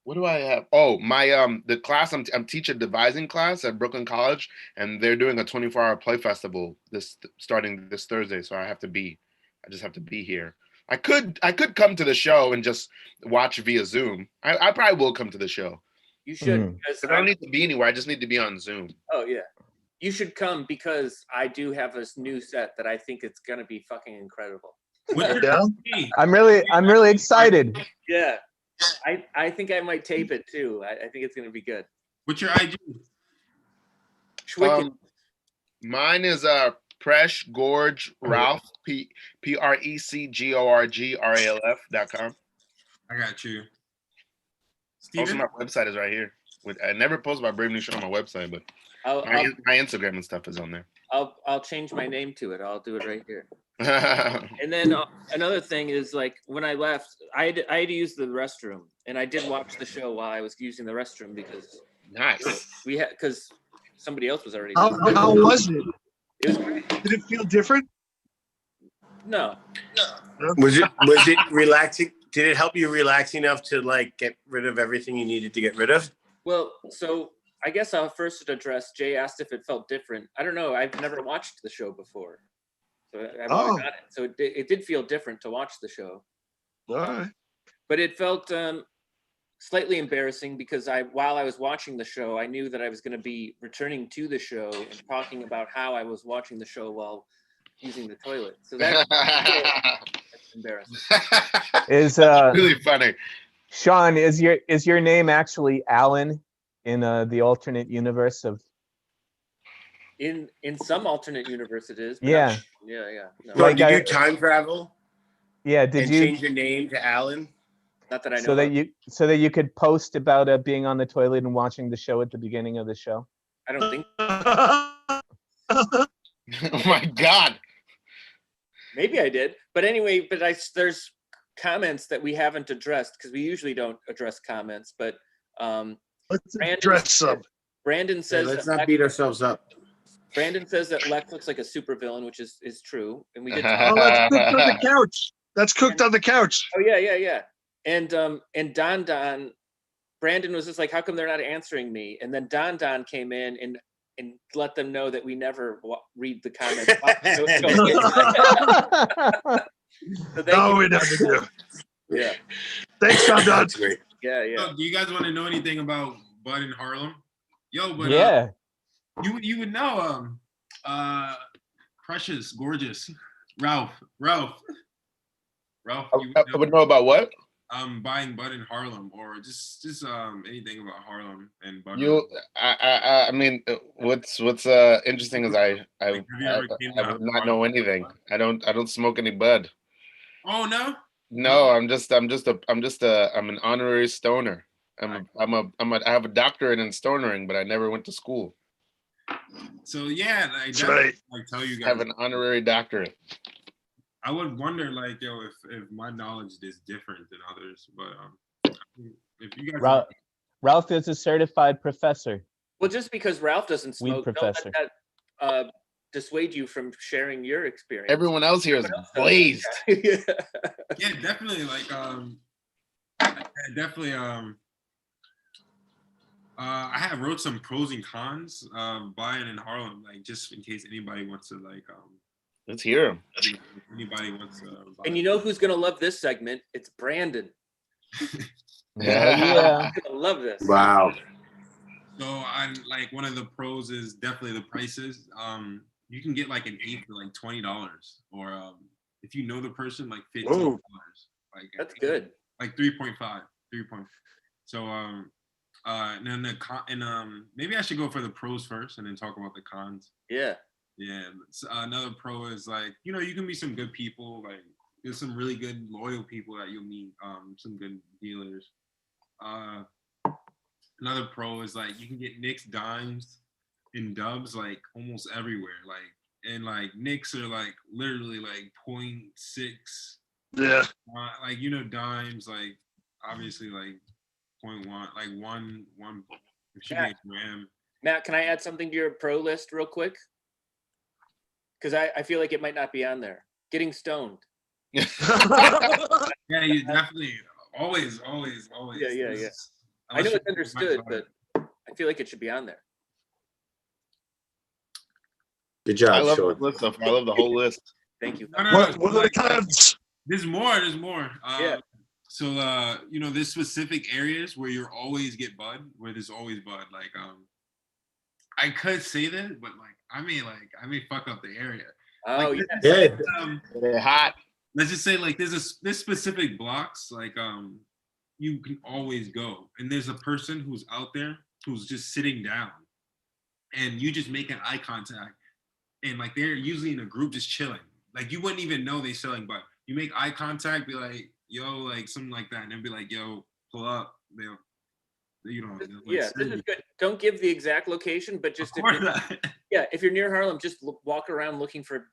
What do I have? Oh, my the class I'm teaching devising class at Brooklyn College, and they're doing a 24-hour play festival starting this Thursday. So I just have to be here. I could come to the show and just watch via Zoom. I probably will come to the show. You should. Because I don't need to be anywhere. I just need to be on Zoom. Oh yeah. You should come because I do have this new set that I think it's gonna be fucking incredible. I'm really excited. Yeah, I think I might tape it too. I think it's gonna be good. What's your IG? Mine is Presh Gorge Ralph PRECGORGRALF.com. I got you. Also, my website is right here. I never post my Brave New Show on my website, but my Instagram and stuff is on there. I'll change my name to it. I'll do it right here. And then another thing is, like, when I left, I had to use the restroom, and I did watch the show while I was using the restroom because because somebody else was already. How was it? It was great. Did it feel different? No. Was it relaxing? Did it help you relax enough to like get rid of everything you needed to get rid of? Well, so I guess I'll first address. Jay asked if it felt different. I don't know. I've never watched the show before, so I've got it. So it did feel different to watch the show. All right. But it felt slightly embarrassing because while I was watching the show, I knew that I was going to be returning to the show and talking about how I was watching the show while using the toilet. So that's embarrassing. Is really funny. Sean, is your name actually Alan in the alternate universe of? In some alternate universe, it is. Yeah. Yeah. No. Like, did you time travel? Yeah. Did you change your name to Alan? Not that I know. So that you could post about being on the toilet and watching the show at the beginning of the show. I don't think. Oh my God. Maybe I did, but anyway, there's comments that we haven't addressed because we usually don't address comments, but let's address some. Brandon says let's not beat ourselves up. Brandon says that Lex looks like a supervillain, which is true, and we did. Oh, that's cooked on the couch. That's cooked on the couch. Oh yeah. And Don, Brandon was just like, how come they're not answering me? And then Don came in and let them know that we never read the comments. No, we never do. Yeah. Thanks, Don. That's great. Yeah. So, do you guys want to know anything about Bud in Harlem? Yo, but yeah, you would know Precious, Gorgeous, Ralph. I would know about what? Buying Bud in Harlem, or just anything about Harlem and Bud. I mean, what's interesting is I would not know anything. I don't smoke any bud. Oh no. No, I'm an honorary stoner. I have a doctorate in stonering, but I never went to school. So yeah, That's right. Like tell you guys, Have an honorary doctorate. I would wonder, like, yo, if my knowledge is different than others, but if you guys, Ralph is a certified professor. Well, just because Ralph doesn't smoke, don't professor. let that dissuade you from sharing your experience. Everyone else here is blazed. Yeah. yeah, definitely, like, definitely, I wrote some pros and cons of buying in Harlem, like, just in case anybody wants to, like, let's hear him. Anybody wants to buy. And you know who's gonna love this segment? It's Brandon. Yeah. He's gonna love this. Wow. So I'm like, one of the pros is definitely the prices. You can get like an 8 for like $20, or if you know the person, like $15. Like That's good. Like 3.5, 3. So and then maybe I should go for the pros first and then talk about the cons. Yeah. Yeah. So, another pro is, like, you know, you can meet some good people. Like, there's some really good loyal people that you'll meet. Some good dealers. Another pro is, like, you can get nicks, dimes, and dubs, like, almost everywhere. Like, and like nicks are like literally like 0.6. Yeah. Like, you know, dimes, like, obviously, like 0.1, like one. It should be a gram. Matt, can I add something to your pro list real quick? Because I feel like it might not be on there. Getting stoned. Yeah, you definitely always. Yeah. I know it's understood, but I feel like it should be on there. Good job, I love Sean. the list. I love the whole list. Thank you. What are the cons? There's more. Yeah. So you know, there's specific areas where you always get bud, where there's always bud. Like I could say that, but like I may fuck up the area. Oh, like, yeah. They're hot. Let's just say, like, there's specific blocks, like you can always go, and there's a person who's out there who's just sitting down, and you just make an eye contact, and like they're usually in a group just chilling. Like, you wouldn't even know they're chilling, but you make eye contact, be like, yo, like something like that, and then be like, yo, pull up. They'll, you know. Like, yeah, this is good. Don't give the exact location, but just if you're near Harlem, just walk around looking for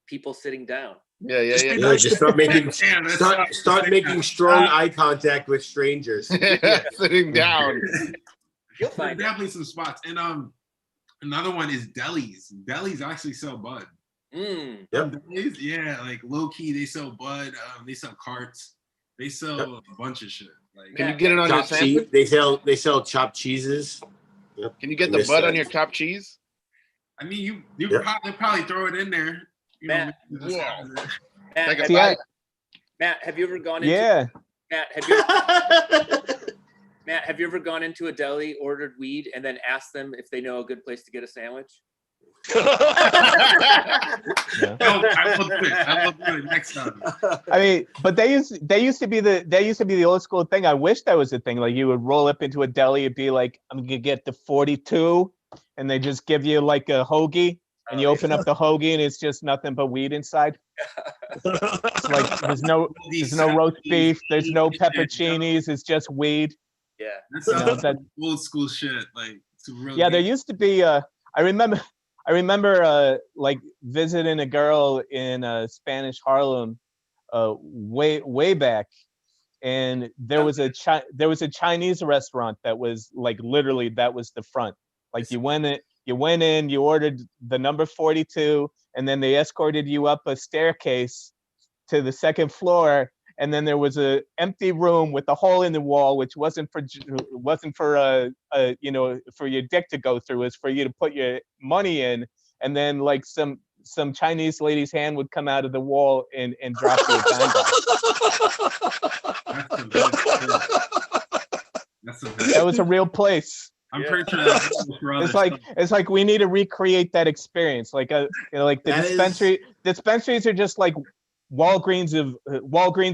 people sitting down. Yeah. Just start making start making strong eye contact with strangers. Sitting down. You'll find definitely some spots. And another one is delis. Delis actually sell bud. Yep. Delis, yeah, like low key, they sell bud. They sell carts. They sell a bunch of shit. Like, can you get it on your sandwich? They sell chopped cheeses. Yep. Can you get the bud on your chopped cheese? I mean, you probably throw it in there. You Matt, know, Matt, have you ever gone into? Yeah. Matt, have you ever gone into a deli, ordered weed, and then asked them if they know a good place to get a sandwich? No, I will do it next time. I mean, but they used to be the old school thing. I wish that was the thing. Like, you would roll up into a deli and be like, I'm gonna get the 42, and they just give you like a hoagie, and you open up the hoagie and it's just nothing but weed inside. It's like there's no roast beef, there's no pepperoncinis, it's just weed. Yeah, that's old school shit. Like, yeah, there used to be. I remember like visiting a girl in Spanish Harlem way back, and there was a Chinese restaurant that was like literally that was the front. Like, you went in, you ordered the number 42, and then they escorted you up a staircase to the second floor, and then there was a empty room with a hole in the wall, which wasn't for you know, for your dick to go through. It's for you to put your money in, and then like some Chinese lady's hand would come out of the wall and drop you a dime. That was a real place. I'm pretty sure it's like we need to recreate that experience. Like you know, like the dispensaries are just like Walgreens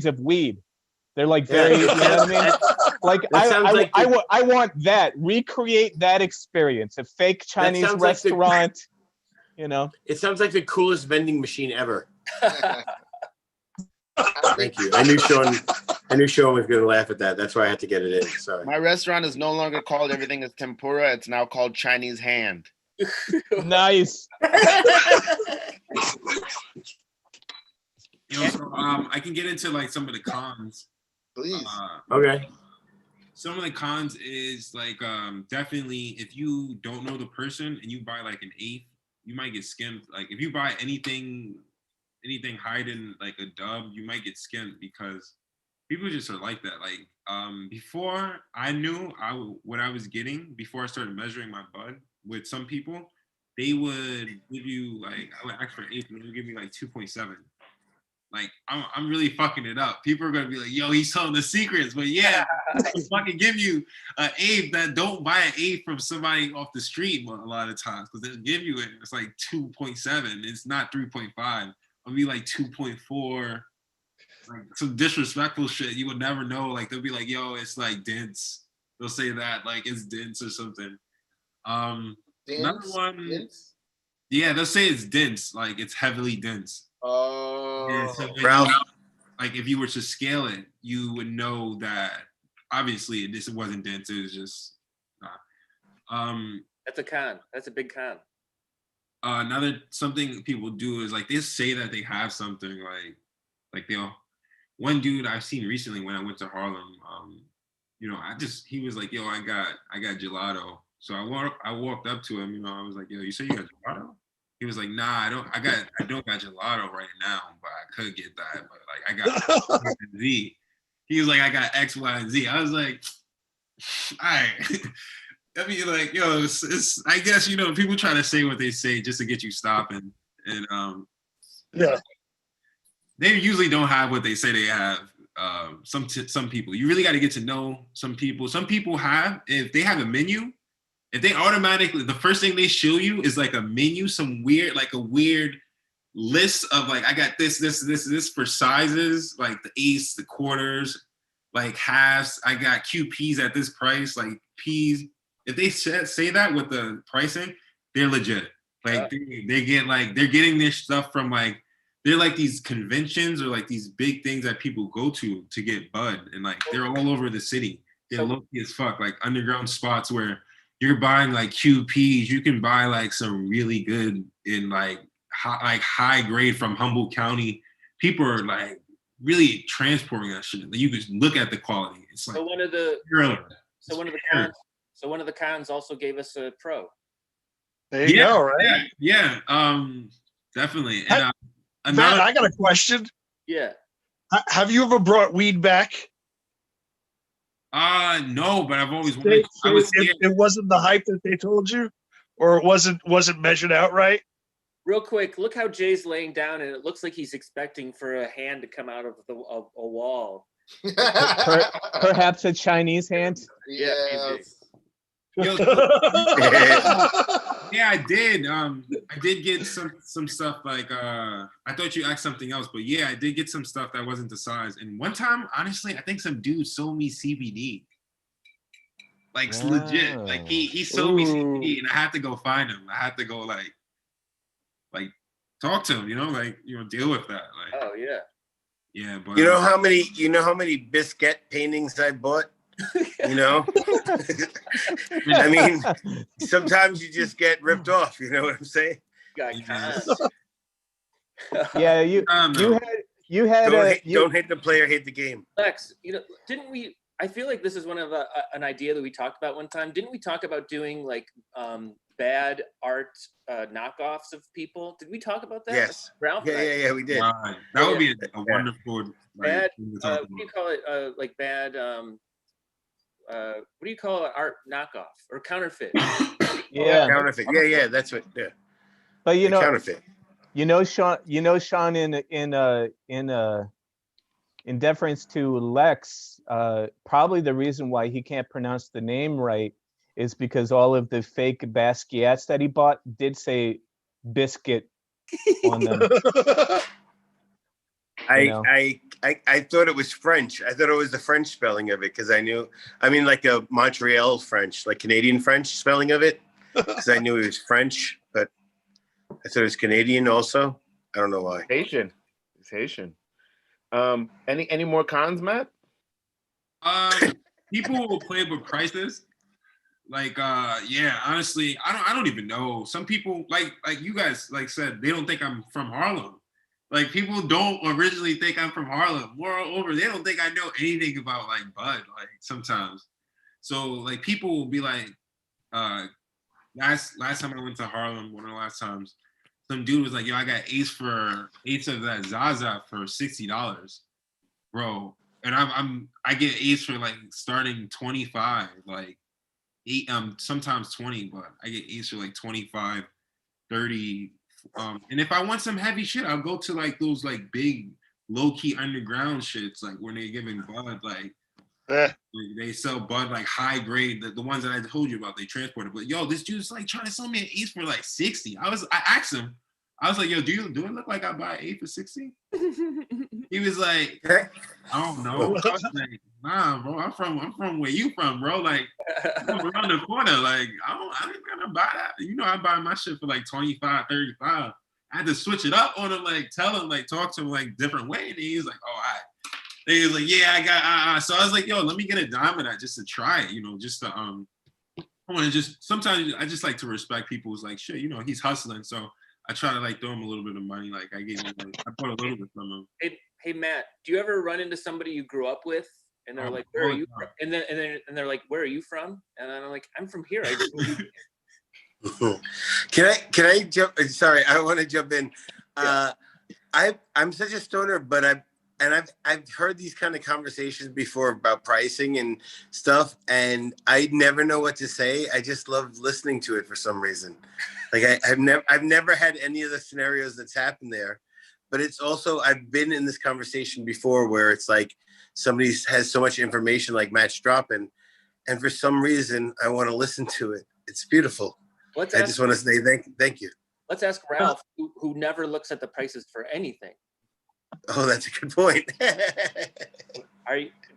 of weed. They're like very, you know what I mean? Like I want that. Recreate that experience. A fake Chinese restaurant. You know. It sounds like the coolest vending machine ever. Thank you. I knew Sean was going to laugh at that. That's why I had to get it in. Sorry. My restaurant is no longer called Everything is Tempura. It's now called Chinese Hand. Nice. So I can get into like some of the cons. Please. Okay. Some of the cons is like definitely if you don't know the person and you buy like an eighth, you might get skimmed. Like if you buy anything hiding like a dub, you might get skimmed because people just are like that. Like before I knew what I was getting, before I started measuring my bud with some people, they would give you like, I would ask for eighth and they would give me like 2.7. Like I'm really fucking it up. People are gonna be like, "Yo, he's telling the secrets," but yeah, I fucking give you an eighth. That don't buy an eighth from somebody off the street a lot of times because they'll give you it. It's like 2.7. It's not 3.5. I'll be like 2.4. Like some disrespectful shit. You would never know. Like they'll be like, "Yo, it's like dense." They'll say that like it's dense or something. Another one. Dense? Yeah, they'll say it's dense. Like it's heavily dense. Oh, so Ralph. Like if you were to scale it, you would know that obviously this wasn't dense. It was just That's a con. That's a big con. Another something people do is like they say that they have something like they'll. One dude I've seen recently when I went to Harlem, he was like, "Yo, I got gelato." So I walked up to him, I was like, "Yo, you say you got gelato?" He was like, "Nah, I don't got gelato right now, but I could get that. But like I got X and Z." He was like, "I got X, Y, and Z." I was like, "All right." I mean, like, yo, it's I guess people try to say what they say just to get you stopping, and Yeah. they usually don't have what they say they have. Some people, you really got to get to know some people. Some people have, if they have a menu. If they automatically, the first thing they show you is like a menu, a weird list of like, I got this for sizes, like the eighths, the quarters, like halves. I got QPs at this price, like P's. If they say that with the pricing, they're legit. Like they get like, they're getting their stuff from like, they're like these conventions or like these big things that people go to get bud. And like, they're all over the city. They're low-key as fuck, like underground spots where you're buying like QPs, you can buy like some really good in like high grade from Humboldt County. People are like really transporting that shit. Like, you can look at the quality. It's like one of the cons also gave us a pro. There you go, right? Yeah, definitely. And Matt, I got a question. Yeah. Have you ever brought weed back? No, but I've always wanted. It wasn't the hype that they told you, or it wasn't measured out right. Real quick, look how Jay's laying down, and it looks like he's expecting for a hand to come out of a wall. Perhaps a Chinese hand. Yeah. Yeah, I did. I did get some stuff like I thought you asked something else, but yeah, I did get some stuff that wasn't the size. And one time, honestly, I think some dude sold me CBD. Like legit. Like he sold me CBD and I had to go find him. I had to go like talk to him, deal with that. Like, oh yeah. Yeah, but you know how many biscuit paintings I bought? I mean, sometimes you just get ripped off. You know what I'm saying? Yeah, you had don't hate the player, hate the game. Lex, didn't we? I feel like this is one of an idea that we talked about one time. Didn't we talk about doing like bad art knockoffs of people? Did we talk about that? Yes. Ralph? Yeah, we did. Right. That would be a wonderful bad. What do you call it? Like bad. What do you call it? Art knockoff or counterfeit? Yeah, counterfeit. Yeah, that's what. Yeah. But counterfeit. Sean, in deference to Lex, probably the reason why he can't pronounce the name right is because all of the fake Basquiats that he bought did say biscuit on them. I thought it was French. I thought it was the French spelling of it because like a Montreal French, like Canadian French spelling of it, because I knew it was French, but I thought it was Canadian also. I don't know why. Haitian. It's Haitian. Any more cons, Matt? People will play with prices. Yeah, honestly, I don't even know. Some people like you guys like said, they don't think I'm from Harlem. Like people don't originally think I'm from Harlem. Moreover, they don't think I know anything about like Bud, like sometimes. So like people will be like, last time I went to Harlem, one of the last times, some dude was like, yo, I got eights of that Zaza for $60, bro. And I get eights for like starting 25, like sometimes 20, but I get eights for like 25, 30. And if I want some heavy shit, I'll go to like those like big low-key underground shits, like when they're giving Bud like they sell Bud like high grade, the ones that I told you about, they transport it. But yo, this dude's like trying to sell me an eighth for like 60. I asked him, I was like, yo, do it look like I buy an eighth for 60? He was like, I don't know. I was like, nah, bro, I'm from where you from, bro. Like, I'm around the corner. Like, I ain't gonna buy that. You know, I buy my shit for like 25, 35. I had to switch it up on him, like tell him, like talk to him like different way. And he's like, oh, all right. And he was like, yeah, I got so I was like, yo, let me get a dime of that just to try it, you know, just to I want to just, sometimes I just like to respect people who's like, shit, you know, he's hustling. So I try to like throw him a little bit of money. Like I gave him, like, I put a little bit from him. Hey Matt, do you ever run into somebody you grew up with and they're like, where are you from? And they're like, where are you from? And I'm like, I'm from here. Can I jump? Sorry, I want to jump in. I'm such a stoner, but I've heard these kind of conversations before about pricing and stuff, and I never know what to say. I just love listening to it for some reason. Like I've never had any of the scenarios that's happened there, but it's also, I've been in this conversation before where it's like somebody has so much information like Matt's dropping, and for some reason I want to listen to it. It's beautiful. I just want to say thank you. Let's ask Ralph, who never looks at the prices for anything. Oh, that's a good point.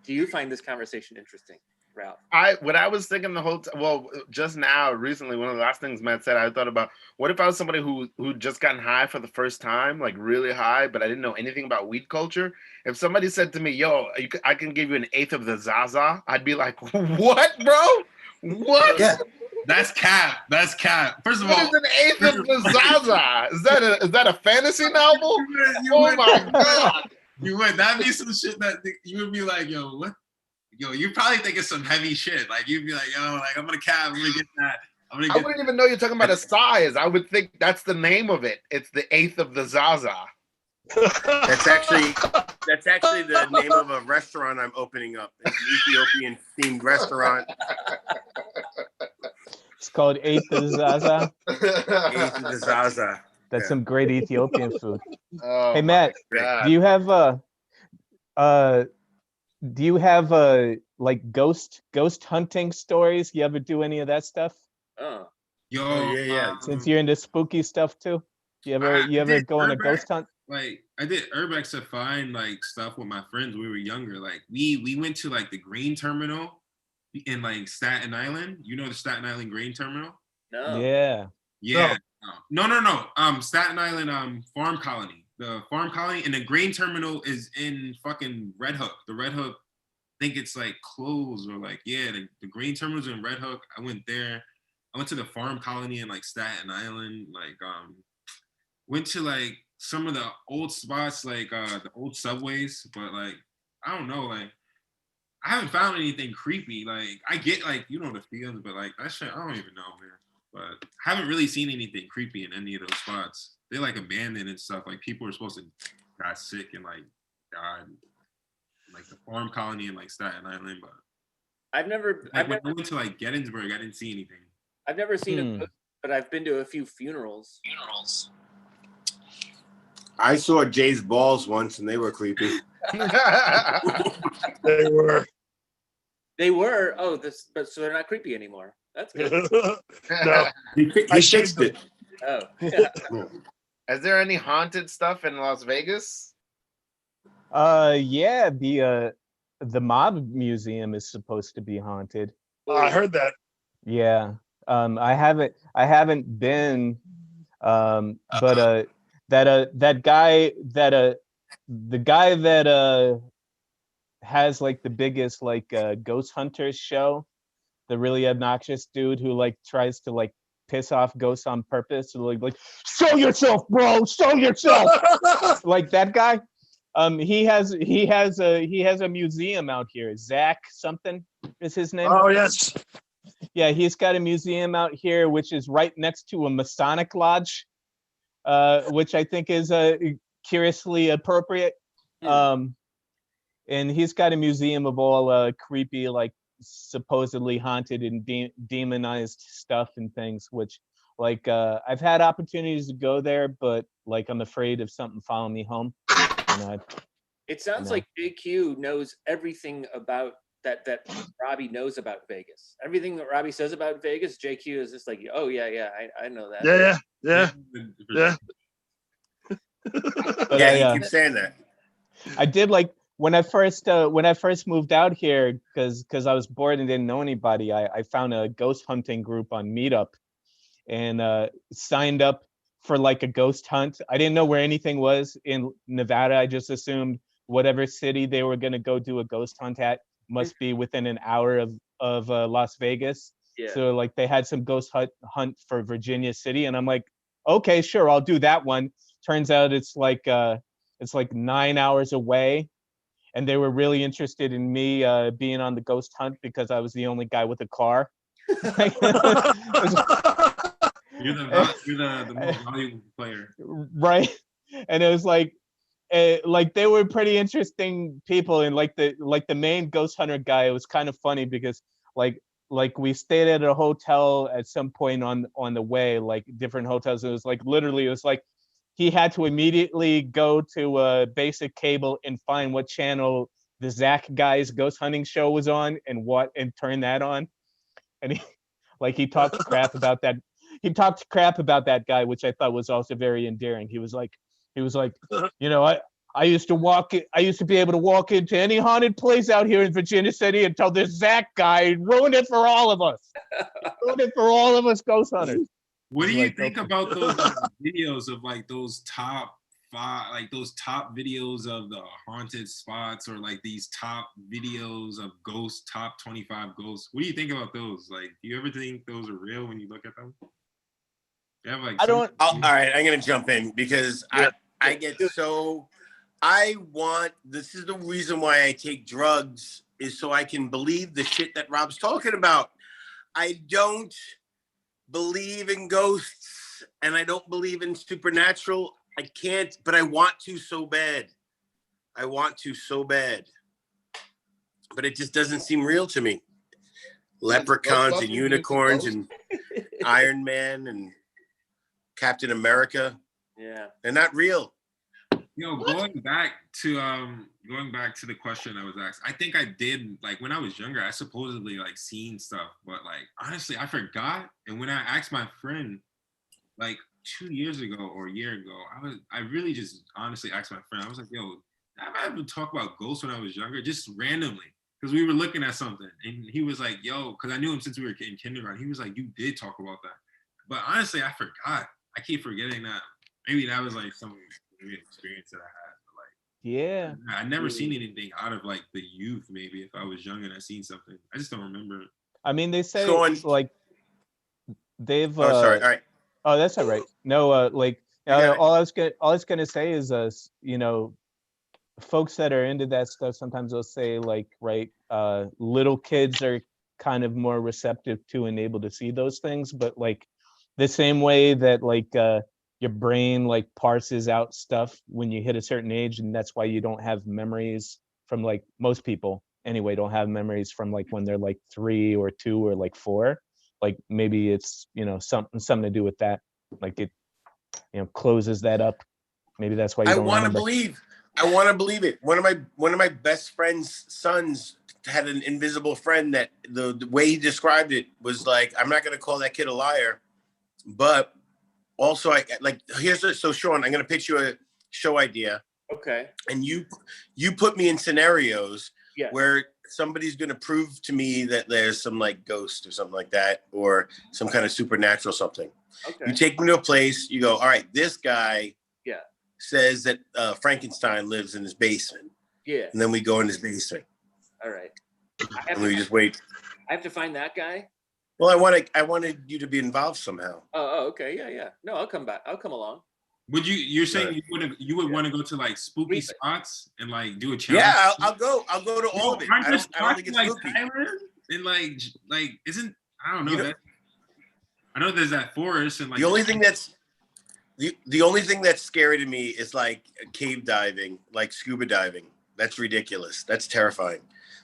Do you find this conversation interesting, Ralph? What I was thinking the whole time, well, just now, recently, one of the last things Matt said, I thought about, what if I was somebody who just gotten high for the first time, like really high, but I didn't know anything about weed culture? If somebody said to me, yo, I can give you an eighth of the Zaza, I'd be like, what, bro? What? Yeah. That's cap. That's cap. First of what all, is an eighth of the Zaza? Is that a fantasy novel? Oh my god! You would. That'd be some shit that you would be like, yo, what? Yo, you probably think it's some heavy shit. Like you'd be like, yo, like I'm gonna cap. I'm gonna get that. I wouldn't even know you're talking about a size. I would think that's the name of it. It's the eighth of the Zaza. That's actually the name of a restaurant I'm opening up. It's an Ethiopian themed restaurant. It's called Eighth of the Zaza. Eighth of the Zaza. That's some great Ethiopian food. Oh, hey Matt, do you have like ghost hunting stories? You ever do any of that stuff? Oh. Yo, yeah. Since you're into spooky stuff too, you ever go on a ghost hunt? Like I did urbex to find like stuff with my friends when we were younger. Like we went to like the grain terminal in like Staten Island. You know the Staten Island grain terminal? No. Yeah. Yeah. No. Staten Island farm colony. The farm colony and the grain terminal is in fucking Red Hook. The Red Hook, I think it's like closed or like, yeah, the grain terminal's in Red Hook. I went there. I went to the farm colony in like Staten Island. Like went to like some of the old spots, like the old subways, but like I don't know, like I haven't found anything creepy. Like I get like, you know, the feelings, but like that shit, I don't even know, man. But I haven't really seen anything creepy in any of those spots. They're like abandoned and stuff. Like people are supposed to got sick and like died. Like the farm colony in like Staten Island, but I went to like Gettysburg, I didn't see anything. I've never seen a ghost, but I've been to a few funerals. I saw Jay's balls once, and they were creepy. They were. They were. Oh, but so they're not creepy anymore. That's good. No, He fixed it. Oh. Is there any haunted stuff in Las Vegas? Yeah, the Mob Museum is supposed to be haunted. I heard that. Yeah. I haven't been, but the guy that has like the biggest like ghost hunters show, the really obnoxious dude who like tries to like piss off ghosts on purpose, like show yourself, bro, show yourself, like that guy. He has a museum out here. Zach something is his name. Oh yes. Yeah, he's got a museum out here, which is right next to a Masonic lodge, which I think is curiously appropriate. And he's got a museum of all creepy, like supposedly haunted and demonized stuff and things, which like I've had opportunities to go there, but like I'm afraid of something following me home. It sounds like JQ knows everything about that Robbie knows about Vegas. Everything that Robbie says about Vegas, JQ is just like, oh yeah, I know that. Yeah. Yeah, he keeps saying that. I did like when I first moved out here, because I was bored and didn't know anybody. I found a ghost hunting group on Meetup, and signed up for like a ghost hunt. I didn't know where anything was in Nevada. I just assumed whatever city they were gonna go do a ghost hunt at must be within an hour of Las Vegas. Yeah. So like they had some ghost hunt for Virginia City, and I'm like, okay, sure, I'll do that one. Turns out it's like 9 hours away, and they were really interested in me being on the ghost hunt because I was the only guy with a car. You're the most valuable player, right? And it was like they were pretty interesting people, and like the main ghost hunter guy, it was kind of funny because like we stayed at a hotel at some point on the way, like different hotels. It was like literally, it was like he had to immediately go to basic cable and find what channel the Zach guy's ghost hunting show was on and turn that on. And he talked crap about that. He talked crap about that guy, which I thought was also very endearing. He was like, you know, I used to be able to walk into any haunted place out here in Virginia City and tell this Zach guy ruined it for all of us. Ruined it for all of us ghost hunters. What do you think about those videos of like those top 5, like those top videos of the haunted spots, or like these top videos of ghosts, top 25 ghosts? What do you think about those? Like, do you ever think those are real when you look at them? You have like all right, I'm gonna jump in because I get so this is the reason why I take drugs, is so I can believe the shit that Rob's talking about. I don't believe in ghosts and I don't believe in supernatural. I can't, but I want to so bad. But it just doesn't seem real to me. Leprechauns and unicorns and Iron Man and Captain America. Yeah. They're not real. Going back to the question I was asked, I think I did, like when I was younger, I supposedly like seen stuff, but like honestly I forgot. And when I asked my friend like 2 years ago or a year ago, I really just honestly asked my friend, I was like, yo, I ever talk about ghosts when I was younger, just randomly, because we were looking at something, and he was like, yo, because I knew him since we were in kindergarten, he was like, you did talk about that. But honestly, I forgot. I keep forgetting that. Maybe that was like some weird experience that I had. But like, yeah, I never seen anything out of like the youth. Maybe if I was young and I seen something, I just don't remember. I mean, they say like they've. Oh, sorry. All right. Oh, that's all right. No, all I was gonna say is, you know, folks that are into that stuff sometimes they'll say like, right, little kids are kind of more receptive to and able to see those things, but like the same way that like your brain like parses out stuff when you hit a certain age, and that's why you don't have memories from, like most people anyway, don't have memories from like when they're like 3 or 2 or like 4. Like maybe it's, you know, something to do with that. Like it, you know, closes that up. Maybe that's why you don't remember. I want to believe it. One of my best friend's sons had an invisible friend that the way he described it was like, I'm not going to call that kid a liar, but also I like, so Sean, I'm going to pitch you a show idea. Okay. And you put me in scenarios Yes. where somebody's going to prove to me that there's some like ghost or something like that, or some kind of supernatural something. Okay. You take me to a place, you go, all right, this guy says that Frankenstein lives in his basement. Yeah. And then we go in his basement. All right. And we just wait. I have to find that guy. Well, I wanted you to be involved somehow. Oh, okay, yeah. No, I'll come back. I'll come along. Would you're saying you would want to go to like spooky spots and like do a challenge? Yeah, I'll go to all of it. I don't think it's like spooky. Thailand and like isn't I don't know that. I know there's that forest and like the only thing that's scary to me is like cave diving, like scuba diving. That's ridiculous. That's terrifying.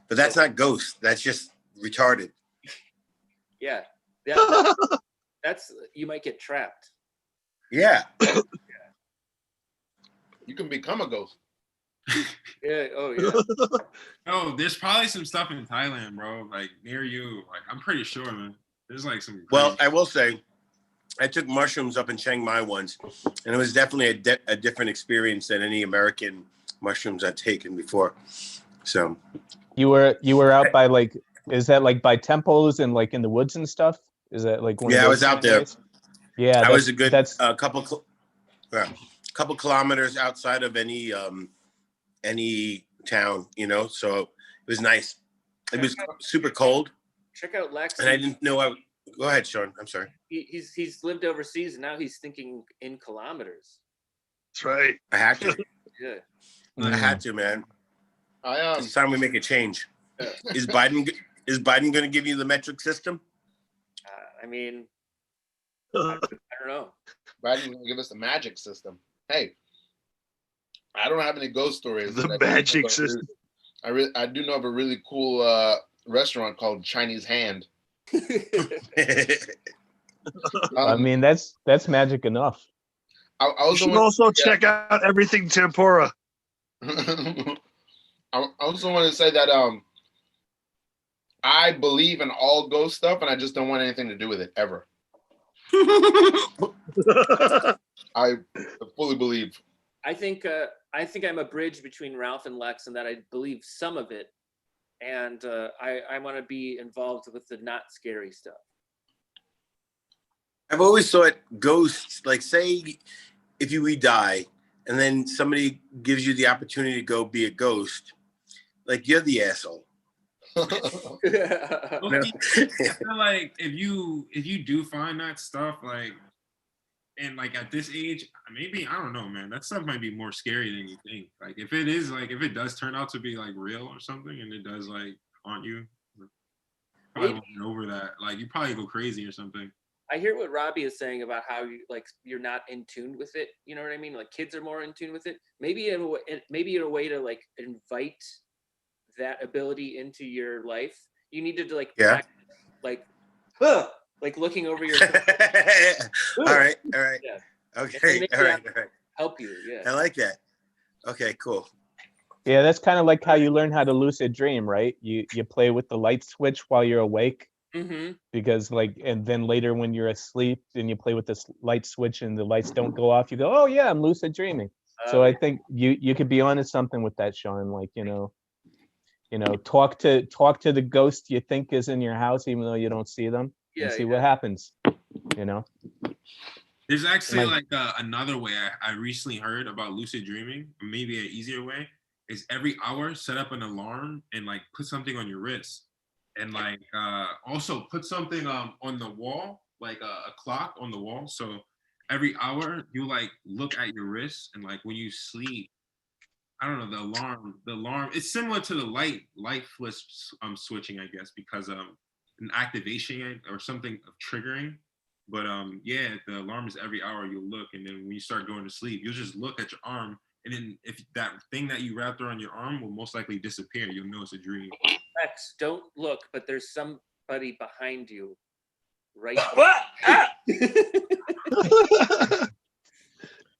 But that's not ghost. That's just retarded. Yeah. That's you might get trapped. Yeah. You can become a ghost. Yeah. Oh yeah. Oh, there's probably some stuff in Thailand, bro. Like near you. Like I'm pretty sure, man. There's like some. Well, I will say, I took mushrooms up in Chiang Mai once, and it was definitely a different experience than any American mushrooms I've taken before. So. You were out by like, is that like by temples and like in the woods and stuff? Is that like one? Yeah, I was out there. Yeah, I was a good couple kilometers outside of any town, so it was nice. It was super cold. Check out Lex. And I didn't know go ahead, Sean. I'm sorry. He's lived overseas and now he's thinking in kilometers. That's right. I had to. Yeah. I had to, man. It's time we make a change. Yeah. Is Biden going to give you the metric system? I mean, I don't know. Biden will give us the magic system. Hey, I don't have any ghost stories. The magic system. I do know of a really cool restaurant called Chinese Hand. I mean, that's magic enough. I you should also check out Everything Tempura. I also want to say that I believe in all ghost stuff, and I just don't want anything to do with it ever. I fully believe. I think I'm a bridge between Ralph and Lex, and that I believe some of it, and I want to be involved with the not scary stuff. I've always thought ghosts, like say if you die and then somebody gives you the opportunity to go be a ghost, like you're the asshole. I feel like if you do find that stuff, like, and like at this age, maybe I don't know, man, that stuff might be more scary than you think. Like if it does turn out to be like real or something, and it does like haunt you, probably won't get over that. Like you probably go crazy or something. I hear what Robbie is saying about how you're not in tune with it. You know what I mean? Like kids are more in tune with it. Maybe in a way to like invite that ability into your life. You need to like practice, like looking over your. All right. Yeah. Okay. All right. Help you. Yeah. I like that. Okay. Cool. Yeah, that's kind of like how you learn how to lucid dream, right? You play with the light switch while you're awake. Mm-hmm. Because and then later when you're asleep and you play with this light switch and the lights don't go off, you go, oh yeah, I'm lucid dreaming. So I think you could be onto something with that, Sean. Like talk to the ghost you think is in your house, even though you don't see them, and see what happens. There's actually like another way I recently heard about lucid dreaming. Maybe an easier way is every hour set up an alarm and like put something on your wrist. And like also put something on the wall, like a clock on the wall. So every hour you like look at your wrist, and like when you sleep, I don't know, the alarm. It's similar to the light switching, I guess, because an activation or something of triggering. But yeah, the alarm is every hour you look, and then when you start going to sleep, you'll just look at your arm. And then if that thing that you wrapped around your arm will most likely disappear, you'll know it's a dream. Lex, don't look, but there's somebody behind you. Right.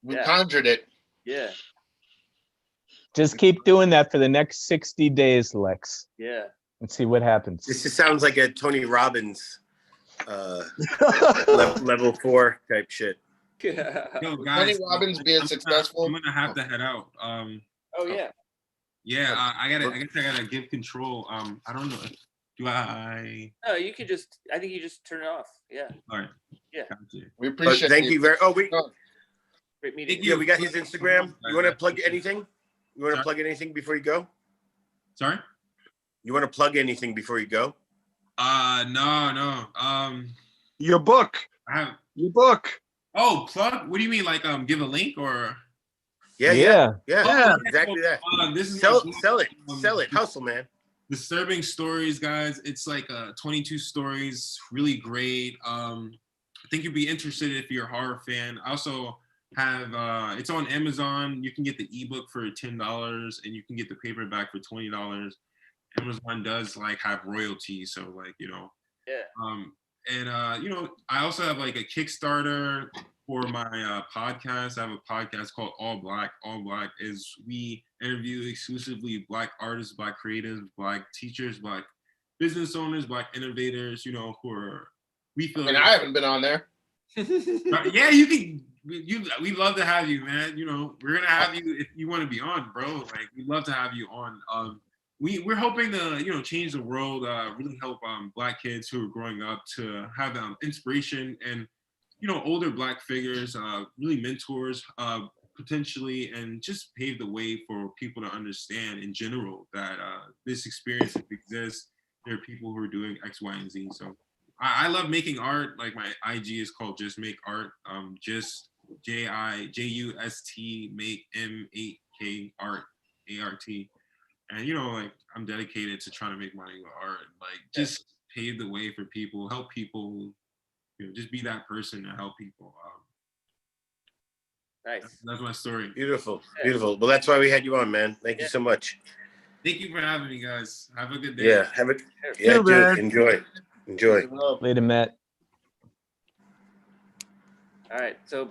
We conjured it. Yeah. Just keep doing that for the next 60 days, Lex. Yeah. And see what happens. This just sounds like a Tony Robbins level 4 type shit. Yo, guys, Tony Robbins being successful. I'm gonna have to head out. Oh yeah. Yeah, I gotta give control. I don't know. Do I? No, you could just. I think you just turn it off. Yeah. All right. Yeah. We appreciate. Thank you very. Oh, we. Great meeting. Yeah, we got his Instagram. You want to plug anything? You want to plug anything before you go? Sorry. You want to plug anything before you go? No. Your book. I have. Your book. Oh, plug? What do you mean? Like, give a link or? Yeah. Yeah. Exactly that. This is Sell it. Hustle, man. Disturbing Stories, guys. It's like 22 stories, really great. I think you'd be interested if you're a horror fan. I also have it's on Amazon. You can get the ebook for $10 and you can get the paperback for $20. Amazon does like have royalties, so like, you know. Yeah. And you know, I also have like a Kickstarter for my podcast. I have a podcast called All Black. All Black is we interview exclusively Black artists, Black creatives, Black teachers, Black business owners, Black innovators, you know, who are, we feel. And I haven't been on there. Yeah, you can. We love to have you, man. You know, we're gonna have you if you want to be on, bro. Like, we'd love to have you on. We're hoping to, you know, change the world, really help Black kids who are growing up to have inspiration and, you know, older Black figures, really mentors, potentially, and just pave the way for people to understand in general that this experience exists. There are people who are doing X, Y, and Z. So I love making art. Like, my IG is called Just Make Art. Just JUST make MAK art ART. And, you know, like, I'm dedicated to trying to make money with art, like, just pave the way for people, help people, you know, just be that person to help people. Nice. That's my story. Beautiful. Well, that's why we had you on, man. Thank you so much. Thank you for having me, guys. Have a good day. Yeah, dude. Enjoy. Later, Matt. All right. So,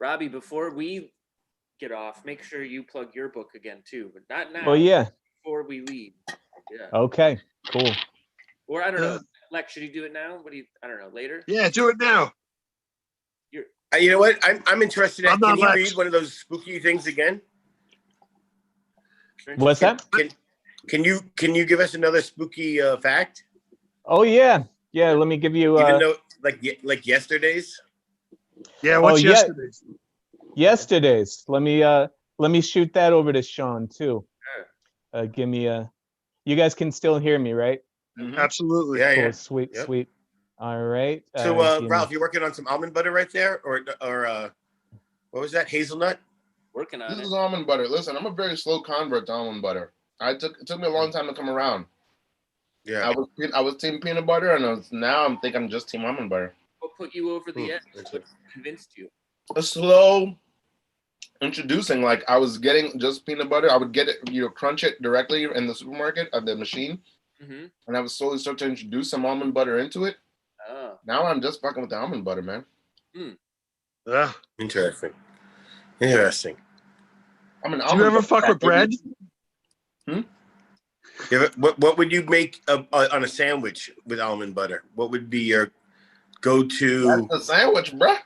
Robbie, before we get off, make sure you plug your book again too, but not now. Oh yeah. Before we leave. Yeah. Okay. Cool. Or I don't know. Lex, should you do it now? What do you? I don't know. Later. Yeah, do it now. You know what? I'm interested in. Can you Lex. read one of those spooky things again? What's that? Can you give us another spooky fact? Oh yeah. Yeah. Let me give you. Even though like yesterday's. Yeah. What's yesterday's? Yesterday's. Let me shoot that over to Sean too. Give me a. You guys can still hear me, right? Mm-hmm. Absolutely. Yeah. Cool. Yeah. Sweet. Yep. Sweet. All right. So Ralph, you're working on some almond butter right there, or what was that? Hazelnut. Working on This it. is almond butter. Listen, I'm a very slow convert to almond butter. It took me a long time to come around. Yeah. I was team peanut butter, and now I'm just team almond butter. What put you over the edge? What convinced you? A slow introducing. Like, I was getting just peanut butter. I would get it, you know, crunch it directly in the supermarket at the machine, and I would slowly start to introduce some almond butter into it. Oh. Now I'm just fucking with the almond butter, man. Yeah. Interesting. I'm an Do you ever fuck with bread? What would you make on a sandwich with almond butter? What would be your go-to? That's the sandwich, bruh.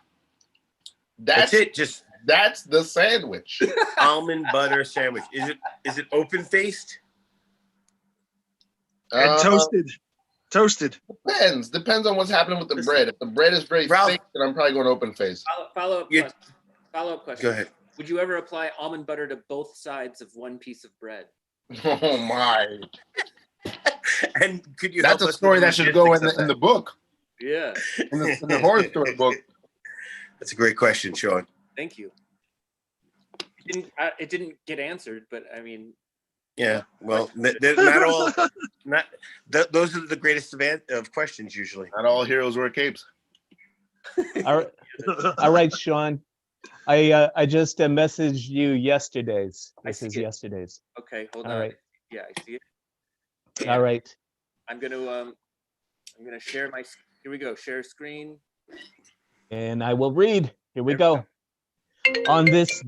That's it. Just that's the sandwich. Almond butter sandwich. Is it open faced? And toasted. Depends on what's happening with the bread. If the bread is very thick, then I'm probably going open face. Follow-up question. Go ahead. Would you ever apply almond butter to both sides of one piece of bread? Oh my! And could you? That's a story that should go in the book. Yeah. In the horror story book. That's a great question, Sean. Thank you. It didn't get answered, but I mean. Yeah. Well, they're not all. Those are the greatest of questions usually. Not all heroes wear capes. All right, Sean. I just messaged you yesterday's. This is yesterday's. Okay, hold on. All right. Yeah, I see it. And all right. I'm gonna share my. Here we go. Share screen. And I will read. Here we go. On this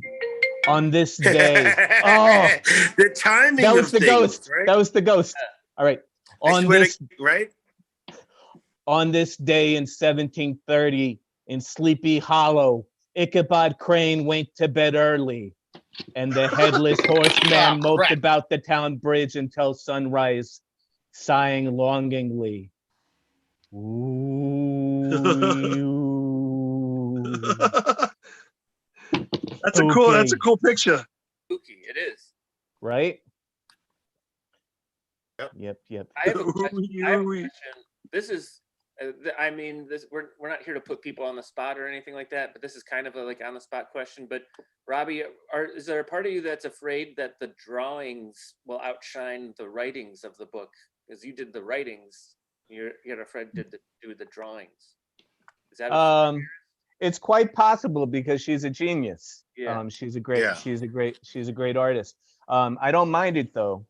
day. Oh, the timing. That was the things, ghost. Right? That was the ghost. All right. On this day in 1730 in Sleepy Hollow, Ichabod Crane went to bed early, and the headless horseman moped about the town bridge until sunrise, sighing longingly. Ooh. That's a cool picture. Spooky, it is. Right? Yep. I have a question. This is, I mean, we're not here to put people on the spot or anything like that, but this is kind of a like on the spot question. But Robbie, is there a part of you that's afraid that the drawings will outshine the writings of the book? Because you did the writings, you're afraid to do the drawings. Is that it's quite possible because she's a genius. Yeah. She's a great artist. I don't mind it though,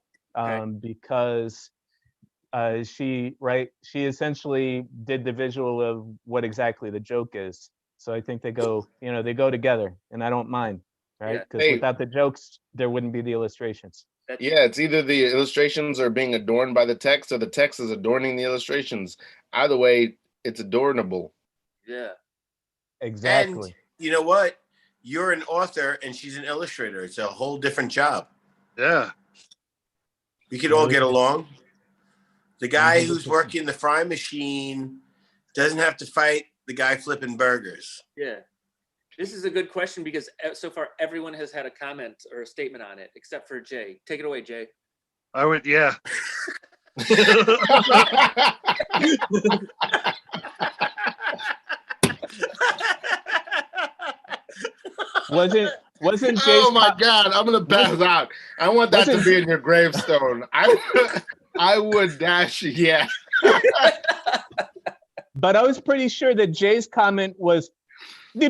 because she essentially did the visual of what exactly the joke is. So I think they go together, and I don't mind, right? Because without the jokes, there wouldn't be the illustrations. It's either the illustrations are being adorned by the text or the text is adorning the illustrations. Either way, it's adornable. Yeah. Exactly. And you know what? You're an author and she's an illustrator. It's a whole different job. Yeah. We could all get along. The guy who's working the frying machine doesn't have to fight the guy flipping burgers. Yeah. This is a good question because so far everyone has had a comment or a statement on it, except for Jay. Take it away, Jay. I would, yeah. Wasn't Jay's Oh my God, I'm gonna pass out. I want that to be in your gravestone. I would dash, yeah. But I was pretty sure that Jay's comment was do.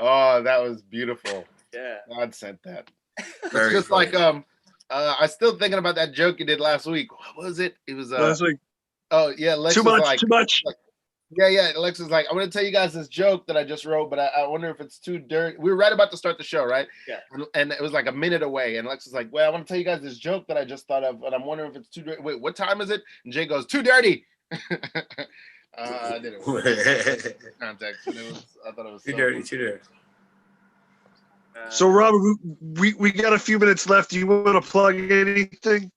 Oh, that was beautiful. Yeah. God sent that. It's just funny. Like I still thinking about that joke you did last week. What was it? It was last week. Oh yeah, Lex too much. Yeah. Lex was like, I'm gonna tell you guys this joke that I just wrote, but I wonder if it's too dirty. We were right about to start the show, right? Yeah. And it was like a minute away, and Lex was like, well, I want to tell you guys this joke that I just thought of, and I'm wondering if it's too dirty. Wait, what time is it? And Jay goes, too dirty. I didn't context, and I thought it was too dirty. So Rob, we got a few minutes left. Do you want to plug anything?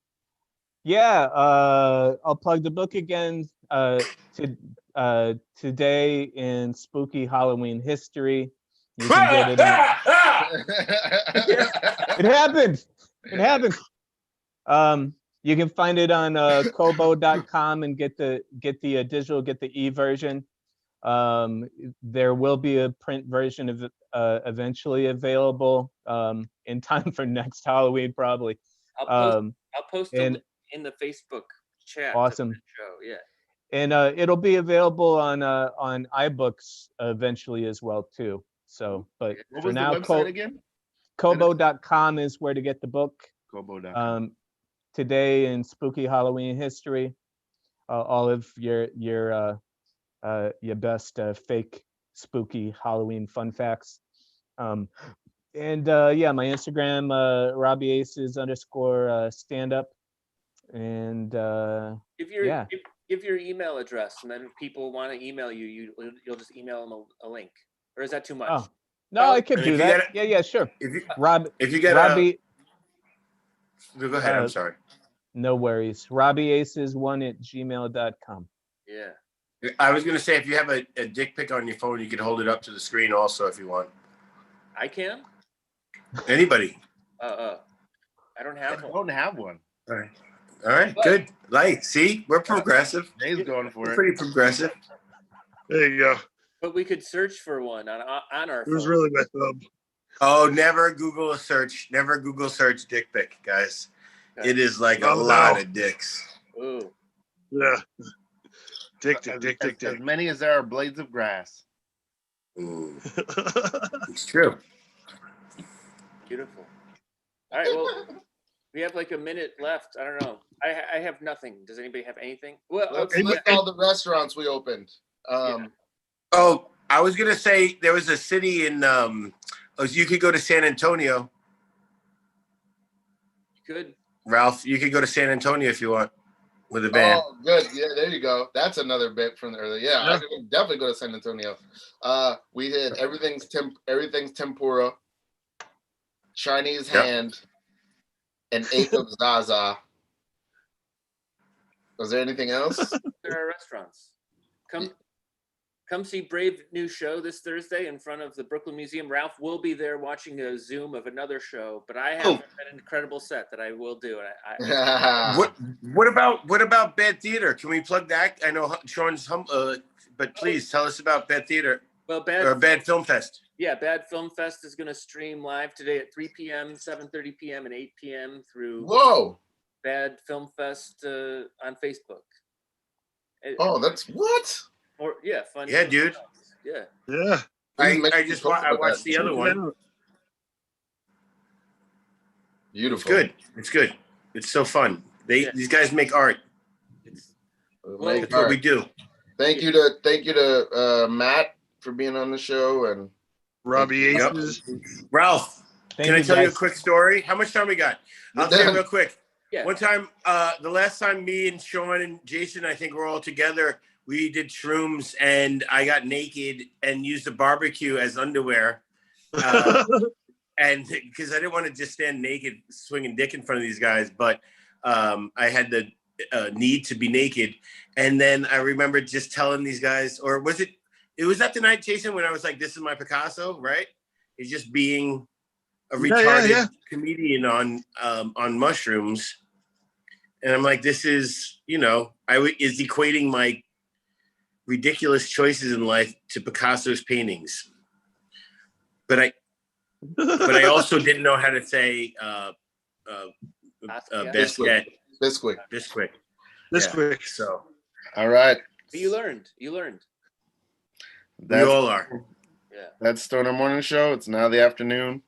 Yeah, I'll plug the book again. Today in Spooky Halloween History. You can get it. It happened. You can find it on kobo.com and get the digital, get the e-version. There will be a print version of eventually available in time for next Halloween, probably. I'll post it in the Facebook chat. Awesome. Show. Yeah. And it'll be available on iBooks eventually as well too. So, but what for was now, the website again? Kobo.com is where to get the book. Kobo.com. Today in Spooky Halloween History, all of your best fake spooky Halloween fun facts. And my Instagram, RobbieAces_stand-up. And give your email address, and then if people want to email you'll just email them a link. Or is that too much? Oh no, I could do that. Yeah, sure. If you get Robbie, go ahead. I'm sorry. No worries. RobbieAces1@gmail.com. Yeah. I was gonna say if you have a dick pic on your phone, you can hold it up to the screen also if you want. I can. Anybody. I don't have one. I don't have one. All right, good. Like, see, we're progressive. Jay's going for it. Pretty progressive. There you go. But we could search for one on our. It was really my thumb. Oh, never Google search dick pic, guys. Okay. It is like a lot of dicks. Ooh. Yeah. Dick. As many as there are blades of grass. Ooh. It's true. Beautiful. All right, well, we have like a minute left. I don't know. I have nothing. Does anybody have anything? Well, let's list all the restaurants we opened. Oh, I was gonna say there was a city in you could go to San Antonio. You could. Ralph, you could go to San Antonio if you want with a van. Oh, good. Yeah, there you go. That's another bit from the earlier. Yeah, I could definitely go to San Antonio. We did everything's tempura, Chinese hand, and Ape of Zaza. Was there anything else? There are restaurants. Come come see Brave new show this Thursday in front of the Brooklyn Museum. Ralph will be there watching a Zoom of another show, but I have an incredible set that I will do. What about Bad Theater? Can we plug that? I know Sean's but please tell us about Bad Theater. Well, Bad Film Fest. Yeah, Bad Film Fest is going to stream live today at 3 p.m., 7:30 p.m., and 8 p.m. through Bad Film Fest on Facebook. That's what? Or fun. Yeah, dude. Yeah. Yeah. I watched the other one. Beautiful. It's good. It's so fun. These guys make art. That's what we do. Thank you to Matt for being on the show and Robbie Aces. Ralph, can I tell you a quick story? How much time we got? I'll tell you real quick. Yeah. One time, the last time me and Sean and Jason, I think we're all together, we did shrooms and I got naked and used a barbecue as underwear. And because I didn't want to just stand naked swinging dick in front of these guys, but I had the need to be naked. And then I remember just telling these guys, or was it was that the night, Jason, when I was like, this is my Picasso, right? It's just being a retarded comedian on mushrooms. And I'm like, this is, is equating my ridiculous choices in life to Picasso's paintings. But I also didn't know how to say Biscuit. So, all right. But you learned. We all are. Yeah. That's Stoner Morning Show. It's now the afternoon.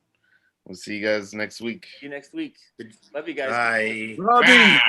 We'll see you guys next week. See you next week. Love you guys. Bye. Robbie.